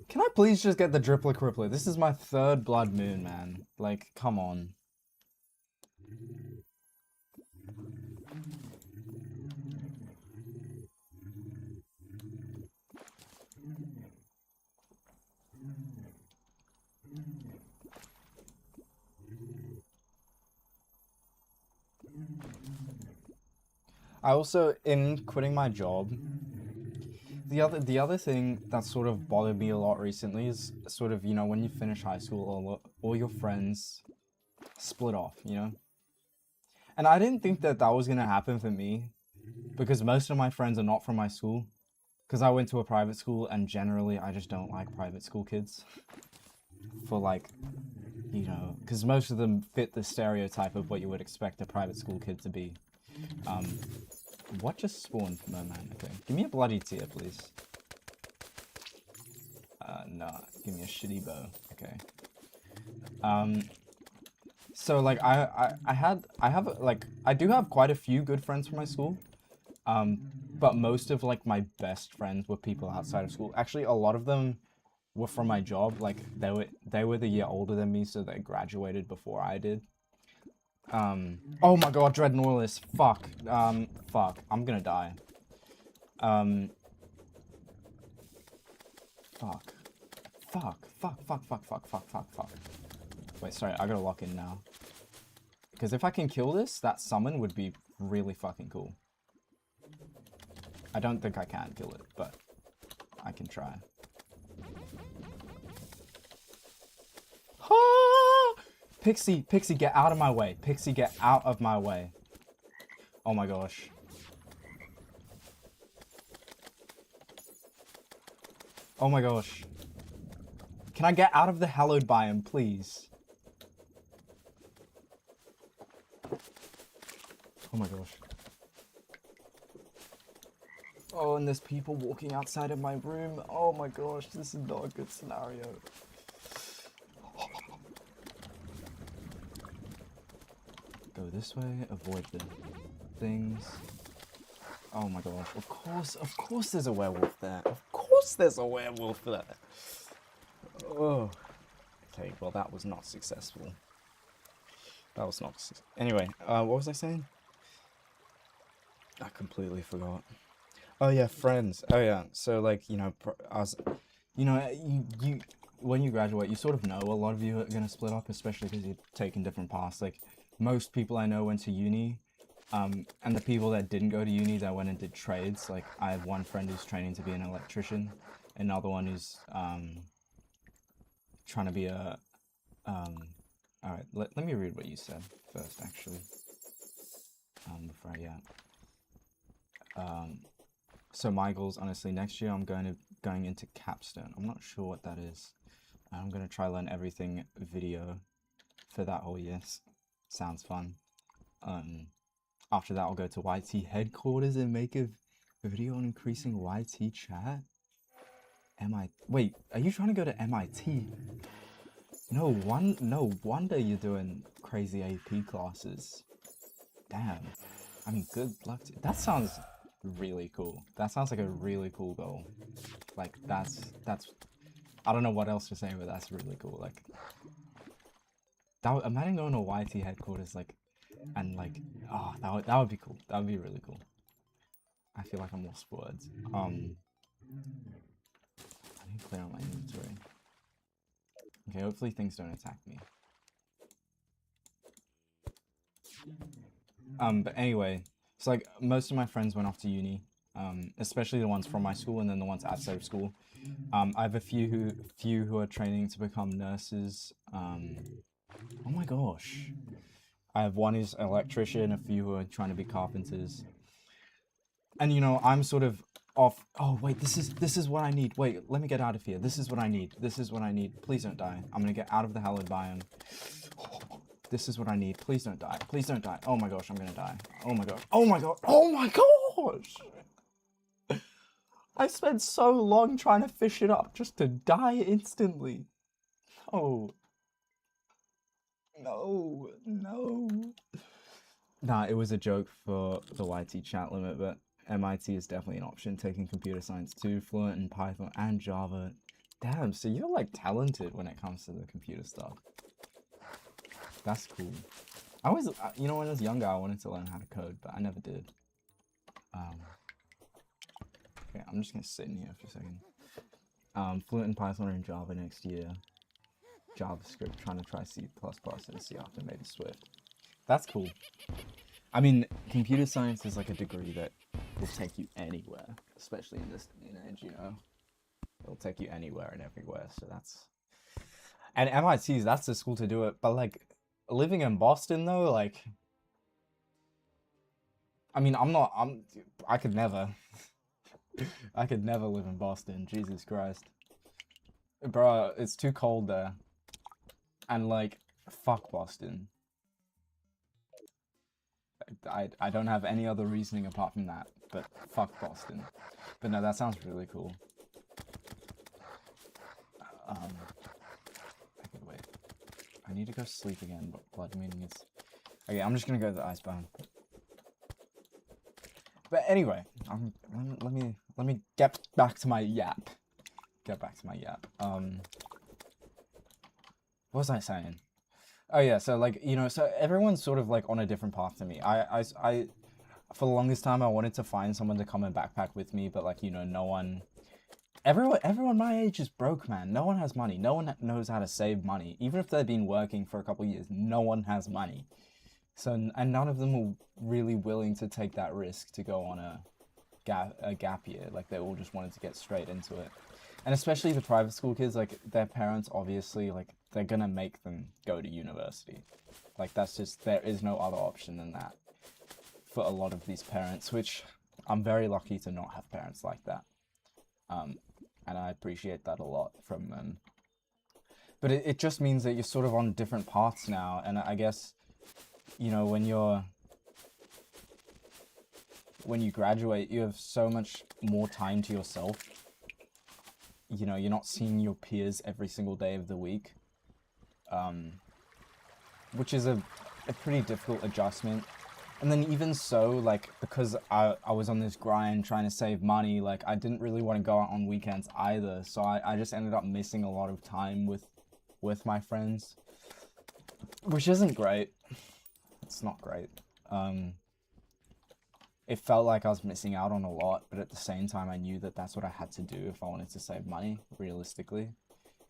Can I please just get the Drippler Crippler? This is my 3rd Blood Moon, man. Like, come on. I also, in quitting my job, the other thing that sort of bothered me a lot recently is sort of, you know, when you finish high school, all your friends split off, you know? And I didn't think that was going to happen for me, because most of my friends are not from my school, because I went to a private school, and generally I just don't like private school kids. For like, you know, because most of them fit the stereotype of what you would expect a private school kid to be. What just spawned, Merman? Okay, give me a bloody tear, please. Nah, give me a shitty bow. Okay. So like I do have quite a few good friends from my school. But most of like my best friends were people outside of school. Actually, a lot of them were from my job. Like they were the year older than me, so they graduated before I did. Oh my god, Dread Norlis. Fuck. Fuck. I'm gonna die. Fuck. Fuck. Wait, sorry, I gotta lock in now. Because if I can kill this, that summon would be really fucking cool. I don't think I can kill it, but I can try. Pixie, get out of my way. Pixie, get out of my way. Oh my gosh. Oh my gosh. Can I get out of the hallowed biome, please? Oh my gosh. Oh, and there's people walking outside of my room. Oh my gosh, this is not a good scenario. Go this way, avoid the things. Oh my gosh, of course there's a werewolf there. Of course there's a werewolf there. Oh. Okay, well that was not successful. That was not anyway, what was I saying? I completely forgot. Oh yeah, friends. Oh yeah, so like, you know, you when you graduate, you sort of know a lot of you are gonna split up, especially because you're taking different paths. Like, most people I know went to uni, and the people that didn't go to uni, that went and did trades. Like, I have one friend who's training to be an electrician, another one who's trying to be a alright, let me read what you said first, actually. Before so my goals, honestly, next year I'm going into capstone. I'm not sure what that is. I'm gonna try learn everything video for that whole year. Sounds fun. After that I'll go to YT headquarters and make a video on increasing YT chat. Wait, are you trying to go to MIT? No wonder you're doing crazy AP classes. Damn. I mean, good luck to you. That sounds really cool. That sounds like a really cool goal. Like, that's I don't know what else to say, but that's really cool. Like, imagine going to YT headquarters, like, and like, oh, that would be cool. That would be really cool. I feel like I'm lost for words. I need to clear out my inventory. Okay, hopefully things don't attack me. But anyway, so like most of my friends went off to uni, especially the ones from my school and then the ones outside of school. I have a few who are training to become nurses. Oh my gosh. I have one who's an electrician, a few who are trying to be carpenters. And you know, I'm sort of off. Oh wait, this is what I need. Wait, let me get out of here. This is what I need. This is what I need. Please don't die. I'm gonna get out of the hallowed biome. This is what I need. Please don't die. Please don't die. Oh my gosh, I'm gonna die. Oh my god. Oh my god. Oh my gosh! I spent so long trying to fish it up just to die instantly. Oh. No. No. Nah, it was a joke for the YT chat limit, but MIT is definitely an option. Taking computer science too, fluent in Python and Java. Damn, so you're like talented when it comes to the computer stuff. That's cool. I was, you know, when I was younger, I wanted to learn how to code, but I never did. Okay, I'm just gonna sit in here for a second. Fluent in Python and Java next year. JavaScript, trying to try C++ and C after maybe Swift. That's cool. I mean, computer science is like a degree that will take you anywhere, especially in this day and age, you know? It'll take you anywhere and everywhere, so that's... And MIT, that's the school to do it, but like, living in Boston though, like... I mean, I could never. I could never live in Boston, Jesus Christ. Bro, it's too cold there. And like, fuck Boston. I don't have any other reasoning apart from that, but fuck Boston. But no, that sounds really cool. Okay, wait. I need to go sleep again, but blood meaning is... Okay, I'm just gonna go to the ice biome. But anyway, let me get back to my yap. Get back to my yap. What was I saying? Oh yeah, so like, you know, so everyone's sort of like on a different path to me. I for the longest time I wanted to find someone to come and backpack with me, but like, you know, no one, everyone my age is broke, man. No one has money. No one knows how to save money. Even if they've been working for a couple of years, no one has money. So, and none of them are really willing to take that risk to go on a gap year. Like, they all just wanted to get straight into it. And especially the private school kids, like, their parents obviously, like, they're gonna make them go to university. Like, that's just, there is no other option than that for a lot of these parents, which I'm very lucky to not have parents like that. And I appreciate that a lot from them. But it just means that you're sort of on different paths now, and I guess, you know, when you graduate, you have so much more time to yourself. You know, you're not seeing your peers every single day of the week, which is a pretty difficult adjustment. And then even so, like, because I was on this grind trying to save money, like, I didn't really want to go out on weekends either, so I just ended up missing a lot of time with my friends, which isn't great. It's not great. It felt like I was missing out on a lot, but at the same time, I knew that that's what I had to do if I wanted to save money, realistically.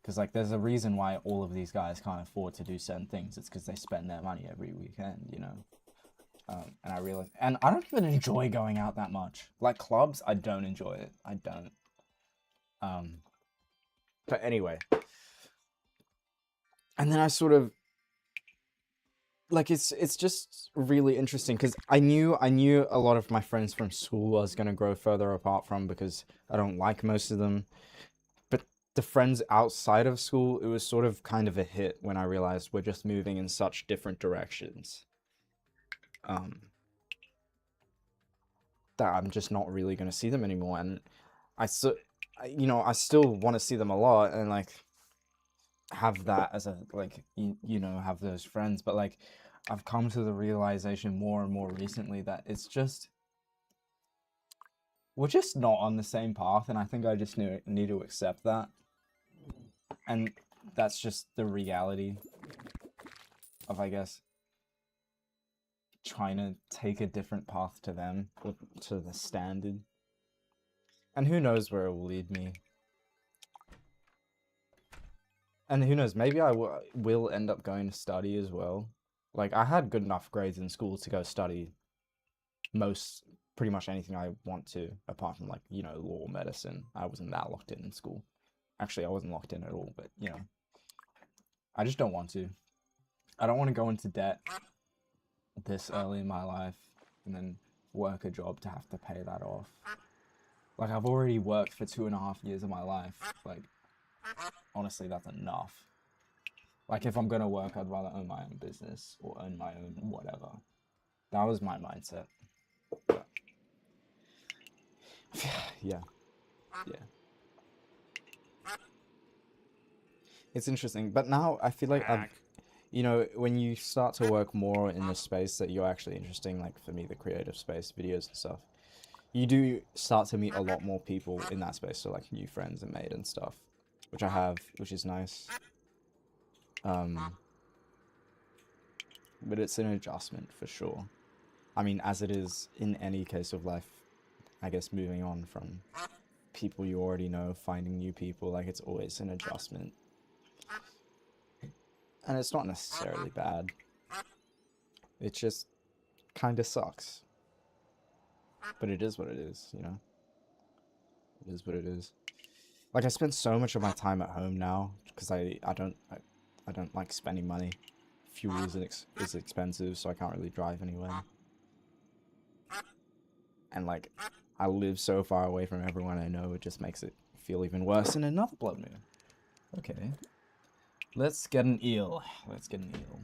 Because, like, there's a reason why all of these guys can't afford to do certain things. It's because they spend their money every weekend, you know? And I realized... And I don't even enjoy going out that much. Like, clubs, I don't enjoy it. I don't. But anyway. And then I sort of... Like, it's just really interesting, because I knew a lot of my friends from school I was going to grow further apart from, because I don't like most of them. But the friends outside of school, it was sort of kind of a hit when I realized we're just moving in such different directions. That I'm just not really going to see them anymore. And you know, I still want to see them a lot and, like, have that as a, like, you know, have those friends. But, like, I've come to the realization more and more recently that it's just, we're just not on the same path. And I think I just need to accept that. And that's just the reality of, I guess, trying to take a different path to them, or to the standard. And who knows where it will lead me. And who knows, maybe I will end up going to study as well. Like, I had good enough grades in school to go study pretty much anything I want to, apart from, like, you know, law, medicine. I wasn't that locked in school. Actually, I wasn't locked in at all, but, you know. I just don't want to. I don't want to go into debt this early in my life and then work a job to have to pay that off. Like, I've already worked for 2.5 years of my life. Like, honestly, that's enough. Like, if I'm gonna work, I'd rather own my own business or own my own whatever. That was my mindset. But, yeah. It's interesting, but now I feel like you know, when you start to work more in the space that you're actually interesting, like for me, the creative space, videos and stuff, you do start to meet a lot more people in that space, so like new friends are made and stuff, which I have, which is nice. But it's an adjustment for sure. I mean, as it is in any case of life, I guess moving on from people you already know, finding new people, like it's always an adjustment. And it's not necessarily bad. It just kind of sucks. But it is what it is, you know? It is what it is. Like, I spend so much of my time at home now, because I don't like spending money. Fuel is expensive, so I can't really drive anywhere. And, like, I live so far away from everyone I know, it just makes it feel even worse. And another blood moon. Okay. Let's get an eel. Let's get an eel.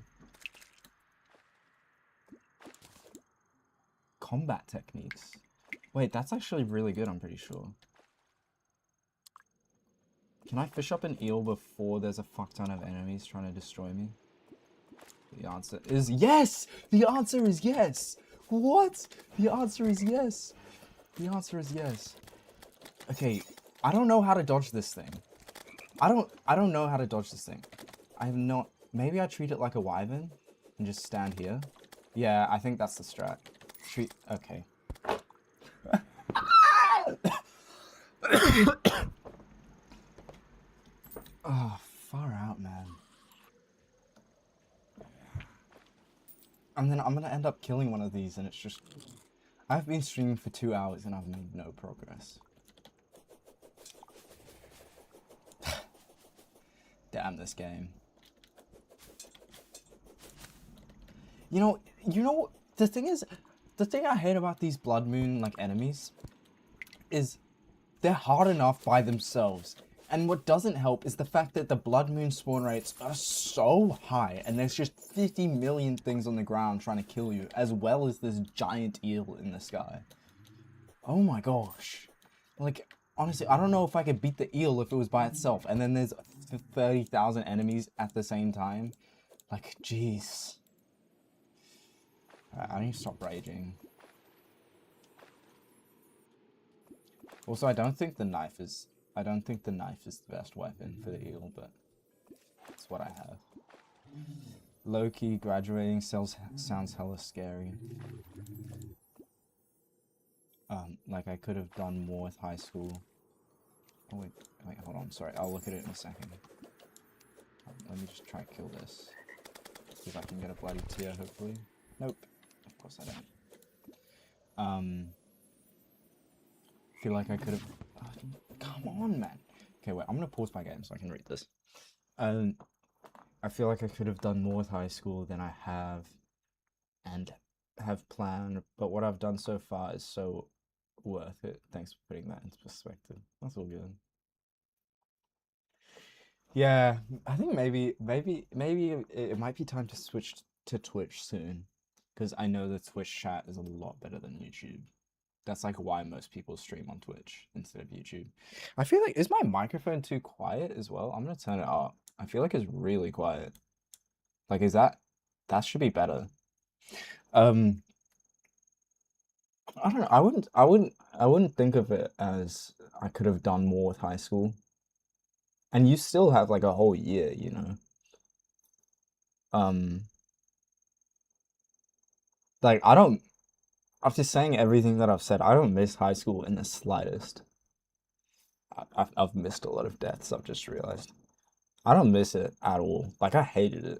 Combat techniques. Wait, that's actually really good, I'm pretty sure. Can I fish up an eel before there's a fuck ton of enemies trying to destroy me? The answer is yes! The answer is yes! What? The answer is yes! The answer is yes. Okay, I don't know how to dodge this thing. I don't know how to dodge this thing. I have not... Maybe I treat it like a wyvern and just stand here. Yeah, I think that's the strat. Okay. Oh, far out, man. And then I'm gonna end up killing one of these and it's just... I've been streaming for 2 hours and I've made no progress. Damn this game. You know, the thing I hate about these Blood Moon, like, enemies is they're hard enough by themselves. And what doesn't help is the fact that the Blood Moon spawn rates are so high and there's just 50 million things on the ground trying to kill you, as well as this giant eel in the sky. Oh my gosh. Like, honestly, I don't know if I could beat the eel if it was by itself, and then there's 30,000 enemies at the same time. Like, jeez. I need to stop raging. Also, I don't think the knife is the best weapon for the eel, but it's what I have. Low-key graduating sounds hella scary. Like I could have done more with high school. Oh wait, hold on, sorry, I'll look at it in a second. Let me just try to kill this. See if I can get a bloody tear, hopefully. Nope, of course I don't. Feel like I could have... come on, man. Okay, wait, I'm gonna pause my game so I can read this. I feel like I could have done more with high school than I have and have planned, but what I've done so far is so worth it. Thanks for putting that into perspective. That's all good. Yeah, I think maybe it might be time to switch to Twitch soon, because I know the Twitch chat is a lot better than YouTube. That's like why most people stream on Twitch instead of YouTube. I feel like, is my microphone too quiet as well? I'm gonna turn it up. I feel like it's really quiet. Like, is that should be better. I don't know. I wouldn't think of it as I could have done more with high school. And you still have like a whole year, you know. Like, I don't, after saying everything that I've said, I don't miss high school in the slightest. I've missed a lot of deaths, I've just realized. I don't miss it at all. Like, I hated it.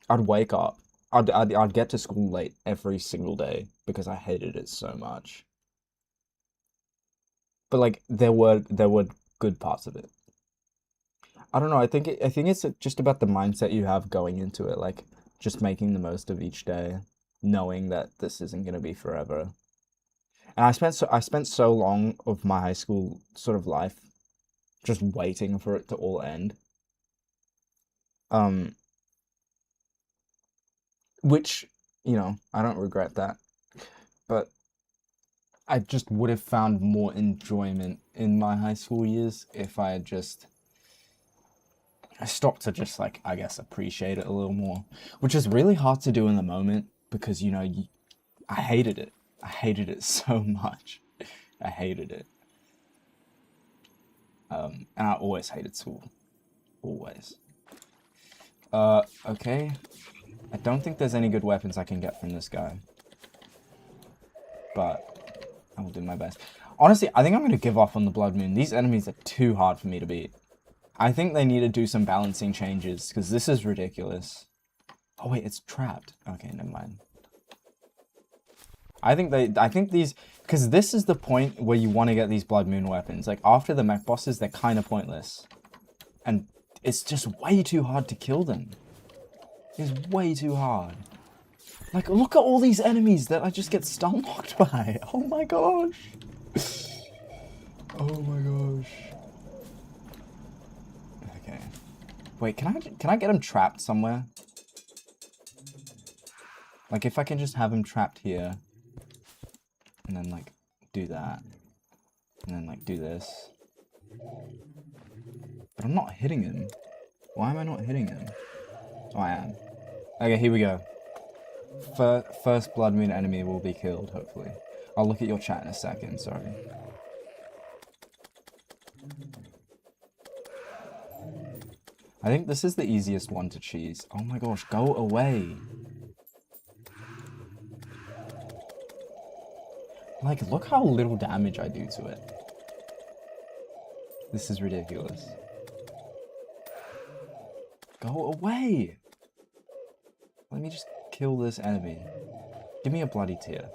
I'd wake up. I'd get to school late every single day because I hated it so much. But like there were good parts of it. I don't know. I think it's just about the mindset you have going into it, like just making the most of each day, knowing that this isn't going to be forever. And I spent so long of my high school sort of life just waiting for it to all end. Um, which, I don't regret that. But I just would have found more enjoyment in my high school years if I had just I stopped to just like I guess appreciate it a little more, which is really hard to do in the moment because I hated it. I hated it so much. I hated it. And I always hated school. Always. Okay. I don't think there's any good weapons I can get from this guy. But I will do my best. Honestly, I think I'm going to give up on the Blood Moon. These enemies are too hard for me to beat. I think they need to do some balancing changes, because this is ridiculous. Oh wait, it's trapped. Okay, never mind. I think these, because this is the point where you want to get these Blood Moon weapons. Like, after the mech bosses, they're kind of pointless. And it's just way too hard to kill them. It's way too hard. Like, look at all these enemies that I just get stun locked by. Oh my gosh. Oh my gosh. Okay. Wait, can I get him trapped somewhere? Like, if I can just have him trapped here, and then, like, do that, and then, like, do this. But I'm not hitting him. Why am I not hitting him? Oh, I am. Okay, here we go. First Blood Moon enemy will be killed, hopefully. I'll look at your chat in a second, sorry. I think this is the easiest one to cheese. Oh my gosh, go away. Like, look how little damage I do to it. This is ridiculous. Go away! Let me just kill this enemy. Give me a bloody tear.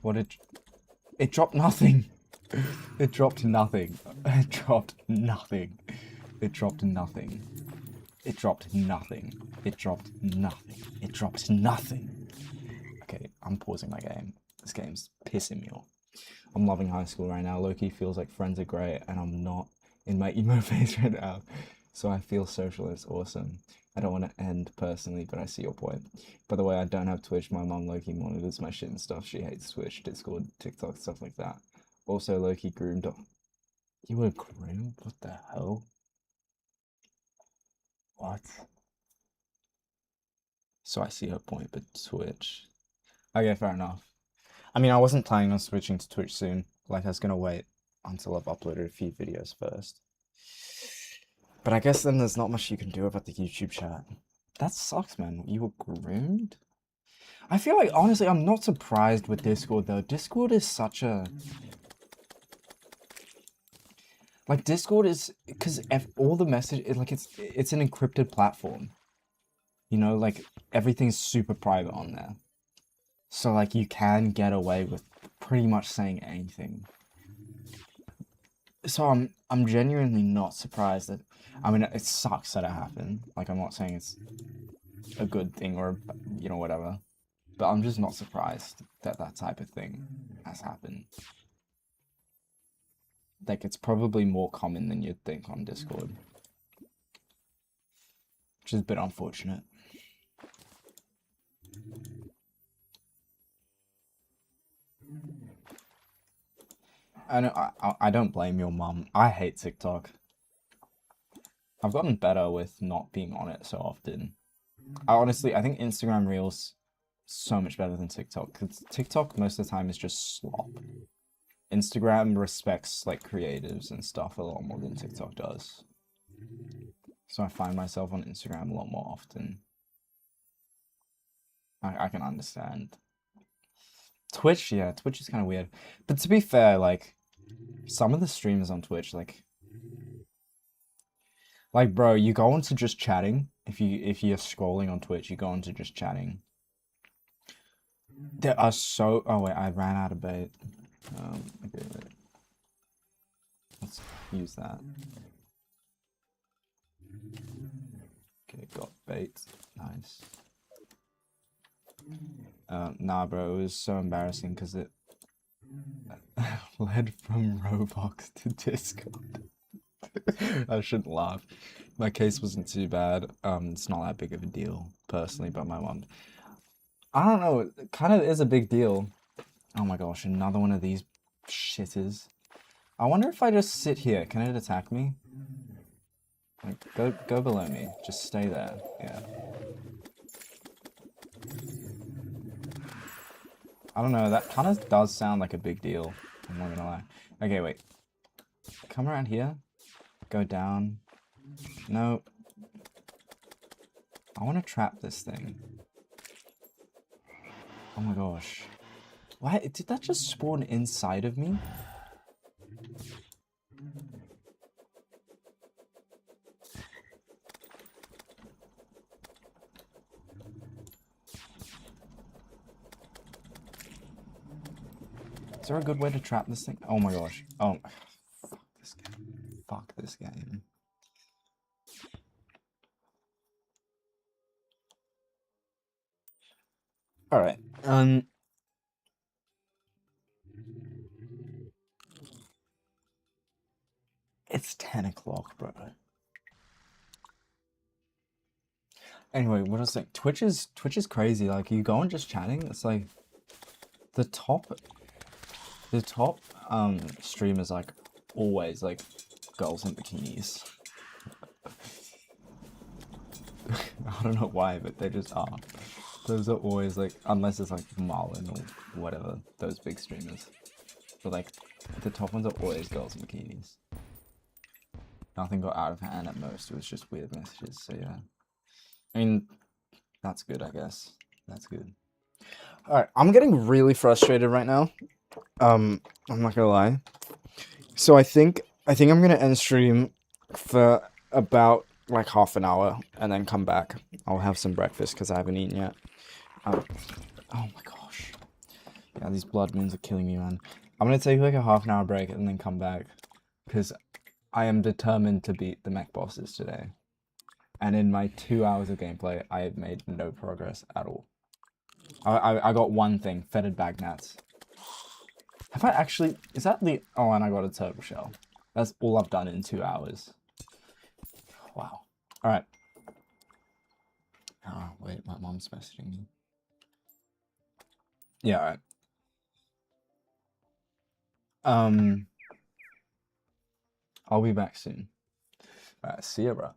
What did... It dropped nothing! It dropped nothing. It dropped nothing. It dropped nothing. It dropped nothing. It dropped nothing. It dropped nothing. Okay, I'm pausing my game. This game's pissing me off. I'm loving high school right now. Loki feels like friends are great, and I'm not in my emo phase right now. So I feel social and it's awesome. I don't want to end personally, but I see your point. By the way, I don't have Twitch. My mom Loki monitors my shit and stuff. She hates Twitch, Discord, TikTok, stuff like that. Also, Loki groomed. You were groomed? What the hell? What? So I see her point, but Twitch. Okay, fair enough. I mean, I wasn't planning on switching to Twitch soon. Like, I was gonna wait until I've uploaded a few videos first. But I guess then there's not much you can do about the YouTube chat. That sucks, man. You were groomed? I feel like, honestly, I'm not surprised with Discord, though. Discord is such a... Like, Discord is... Because all the message... Like, it's an encrypted platform. You know, like, everything's super private on there. So, like, you can get away with pretty much saying anything. So I'm genuinely not surprised that... I mean, it sucks that it happened. Like, I'm not saying it's a good thing or, whatever. But I'm just not surprised that that type of thing has happened. Like, it's probably more common than you'd think on Discord. Which is a bit unfortunate. I don't blame your mum. I hate TikTok. I've gotten better with not being on it so often. I think Instagram Reels so much better than TikTok. Because TikTok most of the time is just slop. Instagram respects like creatives and stuff a lot more than TikTok does. So I find myself on Instagram a lot more often. I can understand. Twitch, yeah, Twitch is kind of weird. But to be fair, like, some of the streamers on Twitch, like bro, you go into just chatting. If you're scrolling on Twitch, you go into just chatting. There are so. Oh wait, I ran out of bait. Okay, wait. Let's use that. Okay, got bait. Nice. Nah, bro, it was so embarrassing because it led from Roblox to Discord. I shouldn't laugh. My case wasn't too bad. It's not that big of a deal, personally, but my mom. I don't know, it kind of is a big deal. Oh my gosh, another one of these shitters. I wonder if I just sit here, can it attack me? Like, go below me. Just stay there. Yeah. I don't know, that kind of does sound like a big deal. I'm not gonna lie. Okay, wait. Come around here. Go down. No. I want to trap this thing. Oh my gosh. Why did that just spawn inside of me? Is there a good way to trap this thing? Oh my gosh. Oh, fuck this game. Fuck this game. All right. It's 10 o'clock, bro. Anyway, what I was saying, Twitch is crazy. Like, you go and just chatting, it's like the top streamers, like, always like girls in bikinis. I don't know why, but they just are. Those are always like, unless it's like Marlon or whatever, those big streamers. But like, the top ones are always girls in bikinis. Nothing got out of hand at most. It was just weird messages. So yeah, I mean, that's good, I guess. That's good. All right, I'm getting really frustrated right now. I'm not gonna lie. So I think I'm gonna end stream for about like half an hour and then come back. I'll have some breakfast because I haven't eaten yet. Oh my gosh. Yeah, these blood moons are killing me, man. I'm gonna take like a half an hour break and then come back because I am determined to beat the mech bosses today. And in my 2 hours of gameplay, I have made no progress at all. I got one thing, fetid bagnats. Have I actually, is that the, oh, and I got a turtle shell. That's all I've done in 2 hours. Wow. All right. Oh, wait, my mom's messaging me. Yeah, all right. I'll be back soon. All right, see ya, bro.